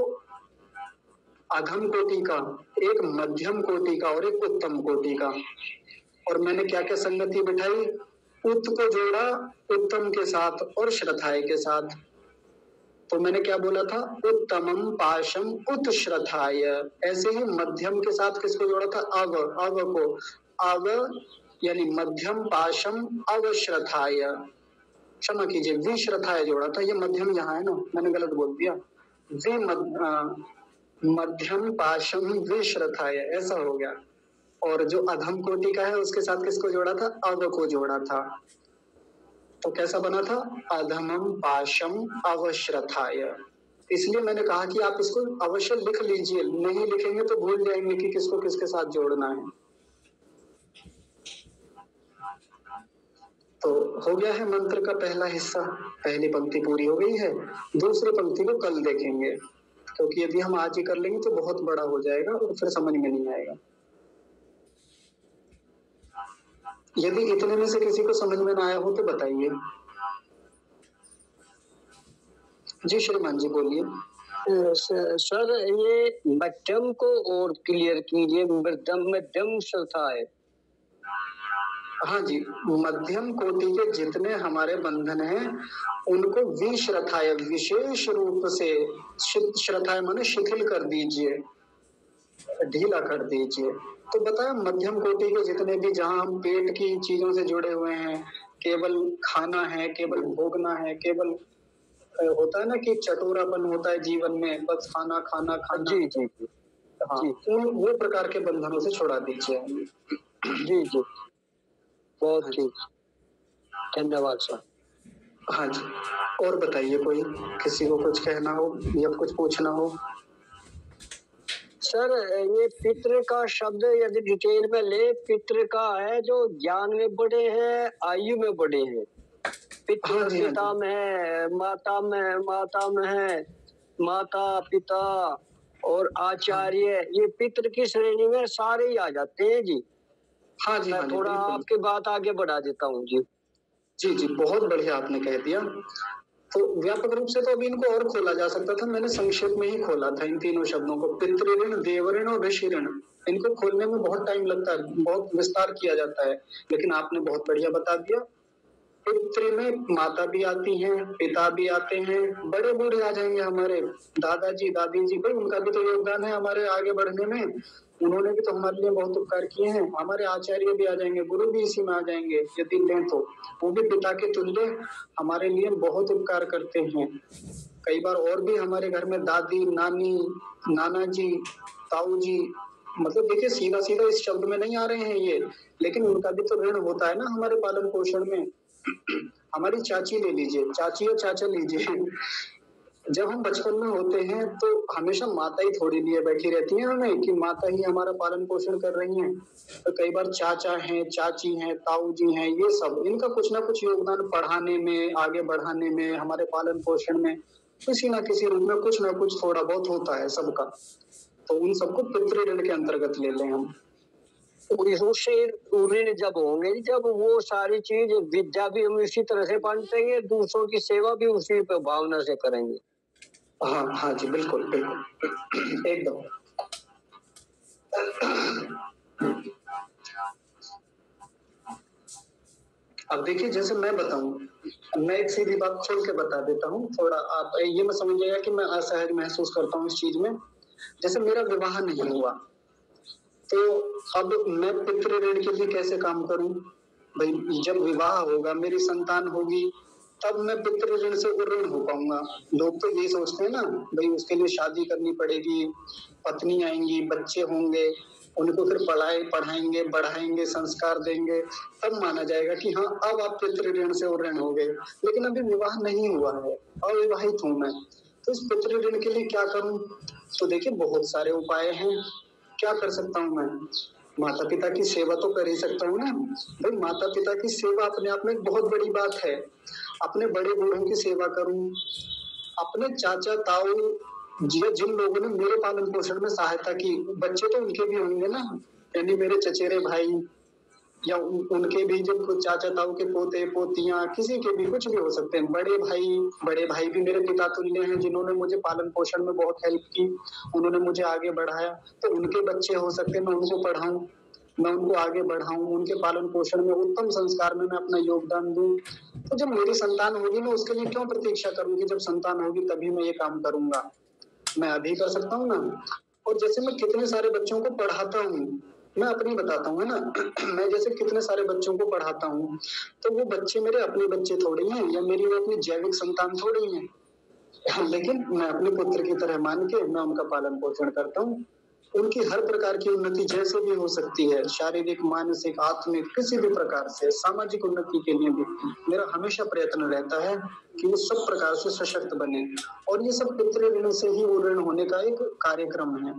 अधम कोटि का, एक मध्यम कोटि का, और एक उत्तम कोटि का। और मैंने क्या क्या संगति बिठाई? उत को जोड़ा उत्तम के साथ और श्रद्धाएं के साथ। तो मैंने क्या बोला था? उत्तमम पाशम उत श्रद्धाय। ऐसे ही मध्यम के साथ किसको जोड़ा था? अव, अव को, अव यानी मध्यम पाशम अवश्रद्धाय, क्षमा कीजिए, विश्रद्धाय जोड़ा था। ये मध्यम यहाँ है ना, मैंने गलत बोल दिया। मध्यम पाशम विश्रद्धाय, ऐसा हो गया। और जो अधम कोटि का है उसके साथ किसको जोड़ा था? अव को जोड़ा था। तो कैसा बना था? अधमम पाशम अवश्रद्धाय। इसलिए मैंने कहा कि आप इसको अवश्य लिख लीजिए, नहीं लिखेंगे तो भूल जाएंगे कि किसको किसके साथ जोड़ना है। तो हो गया है मंत्र का पहला हिस्सा, पहली पंक्ति पूरी हो गई है। दूसरी पंक्ति को कल देखेंगे, क्योंकि यदि हम आज ही कर लेंगे तो बहुत बड़ा हो जाएगा और फिर समझ में नहीं आएगा। यदि इतने में से किसी को समझ में ना आया हो तो बताइए। जी श्रीमान जी बोलिए। सर, ये मध्यम को और क्लियर कीजिए। मध्यम श्रद्धा है। हाँ जी, मध्यम कोटि के जितने हमारे बंधन हैं उनको विश्रद्धाय, विशेष रूप से, श्रद्धाय माने शिथिल कर दीजिए, ढीला कर दीजिए। तो बताया मध्यम कोटि के जितने भी, जहां हम पेट की चीजों से जुड़े हुए हैं, केवल खाना है, केवल भोगना है, केवल होता है ना कि चटोरापन होता है जीवन में, बस खाना खाना खाना। जी जी जी, हाँ, वो प्रकार के बंधनों से छुड़ा दीजिए। जी जी, बहुत ठीक, धन्यवाद सर। हाँ जी, और बताइए, कोई किसी को कुछ कहना हो या कुछ पूछना हो? सर ये पितृ का शब्द यदि डिटेल में ले, पितृ का है जो ज्ञान में बड़े हैं, आयु में बड़े हैं। पितृ हाँ जी, हाँ पिता जी। में है, माता में है, माता पिता और हाँ, आचार्य, ये पितृ की श्रेणी में सारे ही आ जाते हैं जी। हाँ जी, मैं हाँ जी, थोड़ा बिल्कुल। आपकी बात आगे बढ़ा देता हूँ जी। जी, जी, बहुत बढ़िया आपने कह दिया। तो व्यापक रूप से तो अभी इनको और खोला जा सकता था, मैंने संक्षेप में ही खोला था इन तीनों शब्दों को, पितृ-ऋण, देव-ऋण और ऋषि-ऋण। इनको खोलने में बहुत टाइम लगता है, बहुत विस्तार किया जाता है, लेकिन आपने बहुत बढ़िया बता दिया। पितृ में माता भी आती हैं, पिता भी आते हैं, बड़े बूढ़े आ जाएंगे हमारे दादाजी दादी जी, भाई उनका भी तो योगदान है हमारे आगे बढ़ने में, उन्होंने भी तो हमारे लिए बहुत उपकार किए हैं। हमारे आचार्य भी आ जाएंगे, गुरु भी इसी में आ जाएंगे यदि लें तो, वो भी पिता के तुल्य हमारे लिए बहुत उपकार करते हैं। कई बार और भी हमारे घर में दादी नानी नाना जी ताऊ जी, मतलब देखिए सीधा सीधा इस शब्द में नहीं आ रहे हैं ये, लेकिन उनका भी तो ऋण होता है ना हमारे पालन पोषण में। हमारी चाची ले लीजिए, चाची या चाचा लीजिए, जब हम बचपन में होते हैं तो हमेशा माता ही थोड़ी लिए बैठी रहती हैं हमें कि माता ही हमारा पालन पोषण कर रही हैं। तो कई बार चाचा हैं, चाची हैं, ताऊ जी हैं, ये सब इनका कुछ ना कुछ योगदान पढ़ाने में, आगे बढ़ाने में, हमारे पालन पोषण में किसी ना किसी रूप में कुछ ना कुछ थोड़ा बहुत होता है सबका। तो उन सबको पितृ ऋण के अंतर्गत ले लें हम। उससे ऋण जब होंगे, जब वो सारी चीज विद्या भी हम इसी तरह से बांटेंगे, दूसरों की सेवा भी उसी पे भावना से करेंगे। हाँ हाँ जी, बिल्कुल बिल्कुल एकदम। अब देखिए जैसे मैं बताऊं, मैं एक सीधी बात खोल के बता देता हूँ, थोड़ा आप ये मत समझिएगा कि मैं असहज महसूस करता हूँ इस चीज में। जैसे मेरा विवाह नहीं हुआ, तो अब मैं पितृ ऋण के लिए कैसे काम करूं? भाई जब विवाह होगा, मेरी संतान होगी, तब मैं पितृ ऋण से उऋण हो पाऊंगा। लोग तो यही सोचते हैं ना, भाई उसके लिए शादी करनी पड़ेगी, पत्नी आएंगी, बच्चे होंगे, उनको फिर पढ़ाएंगे बढ़ाएंगे, संस्कार देंगे, तब माना जाएगा कि हाँ अब आप पितृ ऋण से उऋण हो गए। लेकिन अभी विवाह नहीं हुआ है, अविवाहित हूं मैं, तो इस पितृ ऋण के लिए क्या करूं? तो देखिए बहुत सारे उपाय हैं। क्या कर सकता हूँ मैं? माता पिता की सेवा तो कर ही सकता हूँ ना। भाई माता पिता की सेवा अपने आप में एक बहुत बड़ी बात है। अपने बड़े बूढ़ों की सेवा करूं, अपने चाचा ताऊ जिन लोगों ने मेरे पालन पोषण में सहायता की, बच्चे तो उनके भी होंगे ना, यानी मेरे चचेरे भाई या उनके भी जो कुछ चाचा ताऊ के पोते पोतियां, किसी के भी कुछ भी हो सकते हैं। बड़े भाई भी मेरे पिता तुल्य हैं, जिन्होंने मुझे पालन पोषण में बहुत हेल्प की, उन्होंने मुझे आगे बढ़ाया, तो उनके बच्चे हो सकते हैं, मैं उनको पढ़ाऊं, मैं उनको आगे बढ़ाऊं, उनके पालन पोषण में, उत्तम संस्कार में मैं अपना योगदान दूं। तो जब मेरी संतान होगी, मैं उसके लिए क्यों प्रतीक्षा करूं कि जब संतान होगी तभी मैं ये काम करूंगा? मैं अभी कर सकता हूँ ना। और जैसे मैं कितने सारे बच्चों को पढ़ाता हूँ, मैं अपनी बताता हूँ, है ना। मैं जैसे कितने सारे बच्चों को पढ़ाता हूँ, तो वो बच्चे मेरे अपने बच्चे थोड़ी हैं, या मेरी वो अपनी जैविक संतान थोड़ी है, लेकिन मैं अपने पुत्र की तरह मान के मैं उनका पालन पोषण करता हूँ। उनकी हर प्रकार की उन्नति जैसे भी हो सकती है, शारीरिक, मानसिक, आत्मिक, किसी भी प्रकार से, सामाजिक उन्नति के लिए भी मेरा हमेशा प्रयत्न रहता है कि वो सब प्रकार से सशक्त बने। और ये सब पितृ ऋण से ही उऋण होने का एक कार्यक्रम है।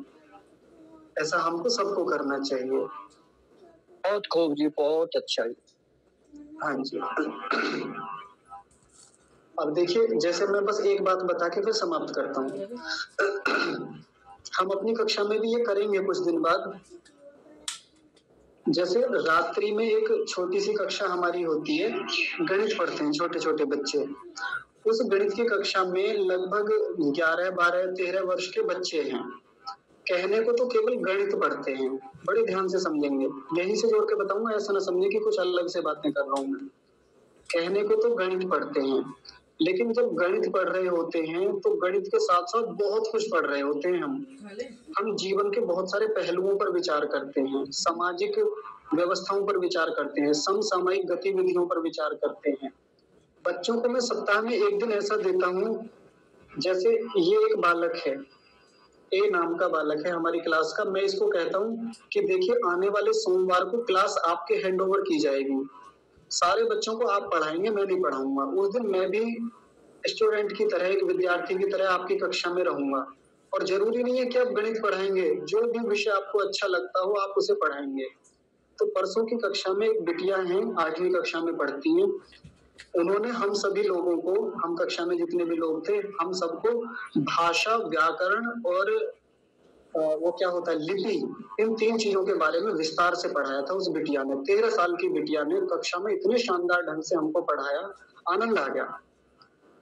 ऐसा हमको सबको करना चाहिए। बहुत खूब जी, बहुत अच्छा जी। हाँ जी। अब देखिए जैसे मैं बस एक बात बता के फिर समाप्त करता हूँ। हम अपनी कक्षा में भी ये करेंगे कुछ दिन बाद। जैसे रात्रि में एक छोटी सी कक्षा हमारी होती है, गणित पढ़ते हैं छोटे छोटे बच्चे। उस गणित की कक्षा में लगभग 11, 12, 13 वर्ष के बच्चे हैं। कहने को तो केवल गणित पढ़ते हैं, बड़े ध्यान से समझेंगे, यहीं से जोड़ के बताऊंगा, ऐसा ना समझे कि कुछ अलग से बातें कर रहा हूं मैं। कहने को तो गणित पढ़ते हैं, लेकिन जब गणित पढ़ रहे होते हैं तो गणित के साथ साथ बहुत कुछ पढ़ रहे होते हैं। हम जीवन के बहुत सारे पहलुओं पर विचार करते हैं, सामाजिक व्यवस्थाओं पर विचार करते हैं, समसामयिक गतिविधियों पर विचार करते हैं। बच्चों को मैं सप्ताह में एक दिन ऐसा देता हूँ, जैसे ये एक बालक है, ए नाम का बालक है हमारी क्लास का, मैं इसको कहता हूँ कि देखिए आने वाले सोमवार को क्लास आपके हैंड ओवर की जाएगी। सारे बच्चों को आप पढ़ाएंगे, मैं नहीं पढ़ाऊंगा। उस दिन मैं भी स्टूडेंट की तरह, एक विद्यार्थी की तरह आपकी कक्षा में रहूंगा। और जरूरी नहीं है कि आप गणित पढ़ाएंगे, जो भी विषय आपको अच्छा लगता हो आप उसे पढ़ाएंगे। तो परसों की कक्षा में एक बिटिया हैं, 8वीं कक्षा में पढ़ती हैं। उन्होंने हम सभी लोगों को, हम कक्षा में जितने भी लोग थे, हम सबको भाषा, व्याकरण और वो क्या होता है, लिपि, इन 3 चीजों के बारे में विस्तार से पढ़ाया था। उस बिटिया ने, 13 साल की बिटिया ने कक्षा में इतने शानदार ढंग से हमको पढ़ाया, आनंद आ गया।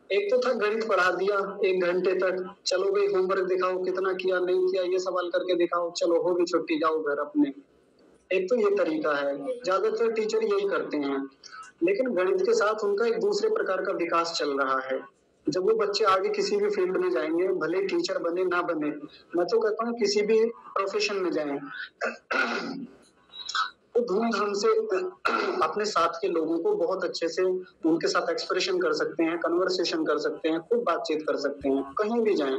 एक तो था गणित पढ़ा दिया 1 घंटे तक, चलो भाई होमवर्क दिखाओ, कितना किया नहीं किया ये सवाल करके दिखाओ, चलो होगी छुट्टी, जाओ घर अपने। एक तो ये तरीका है, ज्यादातर टीचर यही करते हैं। लेकिन गणित के साथ उनका एक दूसरे प्रकार का विकास चल रहा है। जब वो बच्चे आगे किसी भी फील्ड में जाएंगे, भले टीचर बने ना बने, मैं तो कहता हूँ किसी भी प्रोफेशन में जाएं, तो धूमधाम से अपने साथ के लोगों को बहुत अच्छे से उनके साथ एक्सप्रेशन कर सकते हैं, कन्वर्सेशन कर सकते हैं, खूब बातचीत कर सकते हैं, कहीं भी जाएं।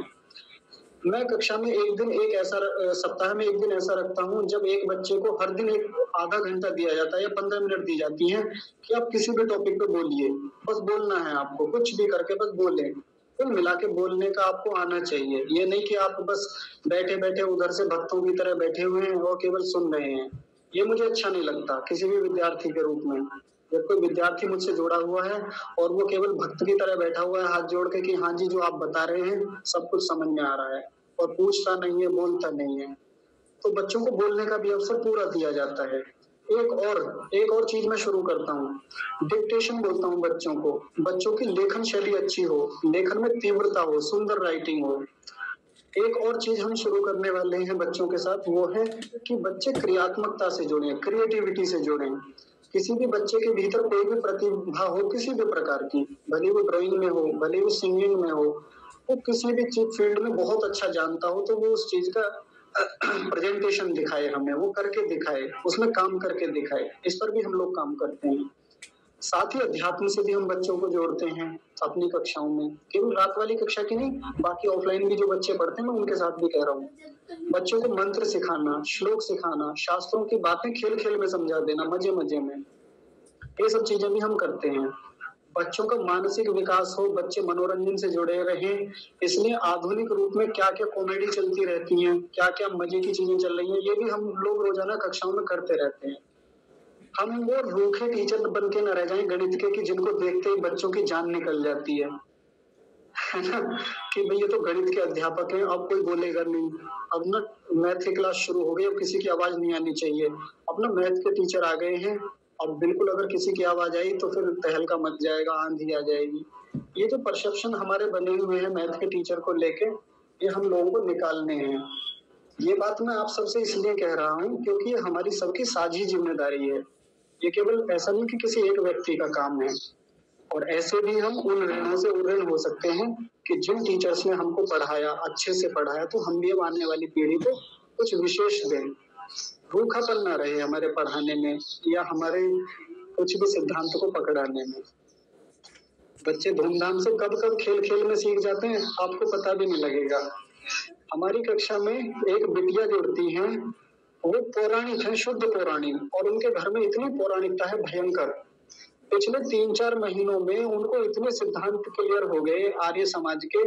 मैं कक्षा में एक दिन एक ऐसा, सप्ताह में एक दिन ऐसा रखता हूँ जब एक बच्चे को हर दिन एक आधा घंटा दिया जाता है या 15 मिनट दी जाती है कि आप किसी भी टॉपिक पे बोलिए, बस बोलना है आपको, कुछ भी करके बस बोलें। कुल मिला के बोलने का आपको आना चाहिए। ये नहीं कि आप बस बैठे बैठे उधर से भक्तों की तरह बैठे हुए हैं और केवल सुन रहे हैं। ये मुझे अच्छा नहीं लगता किसी भी विद्यार्थी के रूप में। जब कोई विद्यार्थी मुझसे जुड़ा हुआ है और वो केवल भक्त की तरह बैठा हुआ है हाथ जोड़ के कि हाँ जी जो आप बता रहे हैं सब कुछ समझ में आ रहा है, और पूछता नहीं है, बोलता नहीं है, तो बच्चों को बोलने का भी अवसर पूरा दिया जाता है। एक और चीज मैं शुरू करता हूँ, डिक्टेशन बोलता हूँ बच्चों को। बच्चों की लेखन शैली अच्छी हो, लेखन में तीव्रता हो, सुंदर राइटिंग हो। एक और चीज हम शुरू करने वाले हैं बच्चों के साथ, वो है कि बच्चे क्रियात्मकता से जुड़ें, क्रिएटिविटी से जुड़ें। किसी भी बच्चे के भीतर कोई भी प्रतिभा हो किसी भी प्रकार की, भले वो ड्राइंग में हो, भले वो सिंगिंग में हो, वो किसी भी चीज फील्ड में बहुत अच्छा जानता हो, तो वो उस चीज का प्रेजेंटेशन दिखाए, हमें वो करके दिखाए, उसमें काम करके दिखाए। इस पर भी हम लोग काम करते हैं। साथ ही अध्यात्म से भी हम बच्चों को जोड़ते हैं अपनी कक्षाओं में, केवल रात वाली कक्षा की नहीं, बाकी ऑफलाइन भी जो बच्चे पढ़ते हैं मैं उनके साथ भी कह रहा हूँ। बच्चों को मंत्र सिखाना, श्लोक सिखाना, शास्त्रों की बातें खेल खेल में समझा देना, मजे मजे में, ये सब चीजें भी हम करते हैं। बच्चों का मानसिक विकास हो, बच्चे मनोरंजन से जुड़े रहें, इसलिए आधुनिक रूप में क्या क्या कॉमेडी चलती रहती है, क्या क्या मजे की चीजें चल रही हैं, ये भी हम लोग रोजाना कक्षाओं में करते रहते हैं। हम वो रूखे टीचर बन के न रह जाएं गणित के कि जिनको देखते ही बच्चों की जान निकल जाती है ना, कि भाई ये तो गणित के अध्यापक हैं, अब कोई बोलेगा नहीं, अब ना मैथ की क्लास शुरू हो गई, अब किसी की आवाज नहीं आनी चाहिए, अब ना मैथ के टीचर आ गए हैं, अब बिल्कुल अगर किसी की आवाज आई तो फिर तहलका मच जाएगा, आंधी आ जाएगी। ये जो परसेप्शन हमारे बने हुए हैं मैथ के टीचर को लेके, ये हम लोगों को निकालने हैं। ये बात मैं आप सबसे इसलिए कह रहा हूँ क्योंकि ये हमारी सबकी साझी जिम्मेदारी है। ये केवल ऐसा नहीं कि किसी एक व्यक्ति का काम है। और ऐसे भी हम उन ऋणों से उऋण हो सकते हैं कि जिन टीचर्स ने हमको पढ़ाया, अच्छे से पढ़ाया, तो हम भी अब आने वाली पीढ़ी को कुछ विशेष दें। रूखापन ना रहे हमारे पढ़ाने में या हमारे कुछ भी सिद्धांत को पकड़ाने में। बच्चे धूमधाम से कब कब खेल खेल में सीख जाते हैं आपको पता भी नहीं लगेगा। हमारी कक्षा में एक बिटिया जुड़ती है, वो पौराणिक है, शुद्ध पौराणिक, और उनके घर में इतनी पौराणिकता है भयंकर। पिछले 3-4 महीनों में उनको इतने सिद्धांत क्लियर हो गए आर्य समाज के,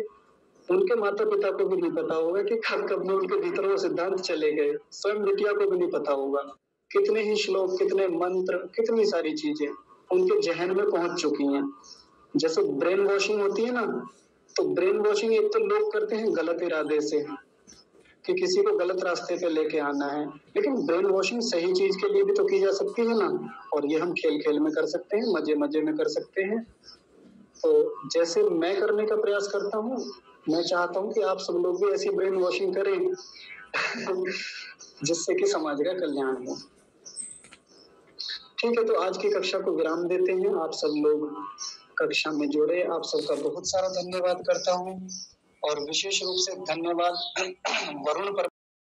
उनके माता पिता को भी नहीं पता होगा कि कब कब में उनके भीतर वो सिद्धांत चले गए। स्वयं बिटिया को भी नहीं पता होगा। कितने ही श्लोक, कितने मंत्र, कितनी सारी चीजें उनके जहन में पहुंच चुकी हैं। जैसे ब्रेन वॉशिंग होती है ना, तो ब्रेन वॉशिंग एक तो लोग करते हैं गलत इरादे से कि किसी को गलत रास्ते पे लेके आना है, लेकिन ब्रेन वॉशिंग सही चीज के लिए भी तो की जा सकती है ना, और ये हम खेल खेल में कर सकते हैं, मजे मजे में कर सकते हैं। तो जैसे मैं करने का प्रयास करता हूँ, मैं चाहता हूँ कि आप सब लोग भी ऐसी ब्रेन वॉशिंग करें जिससे कि समाज का कल्याण हो। ठीक है, तो आज की कक्षा को विराम देते हैं। आप सब लोग कक्षा में जुड़े, आप सबका बहुत सारा धन्यवाद करता हूँ, और विशेष रूप से धन्यवाद वरुण पर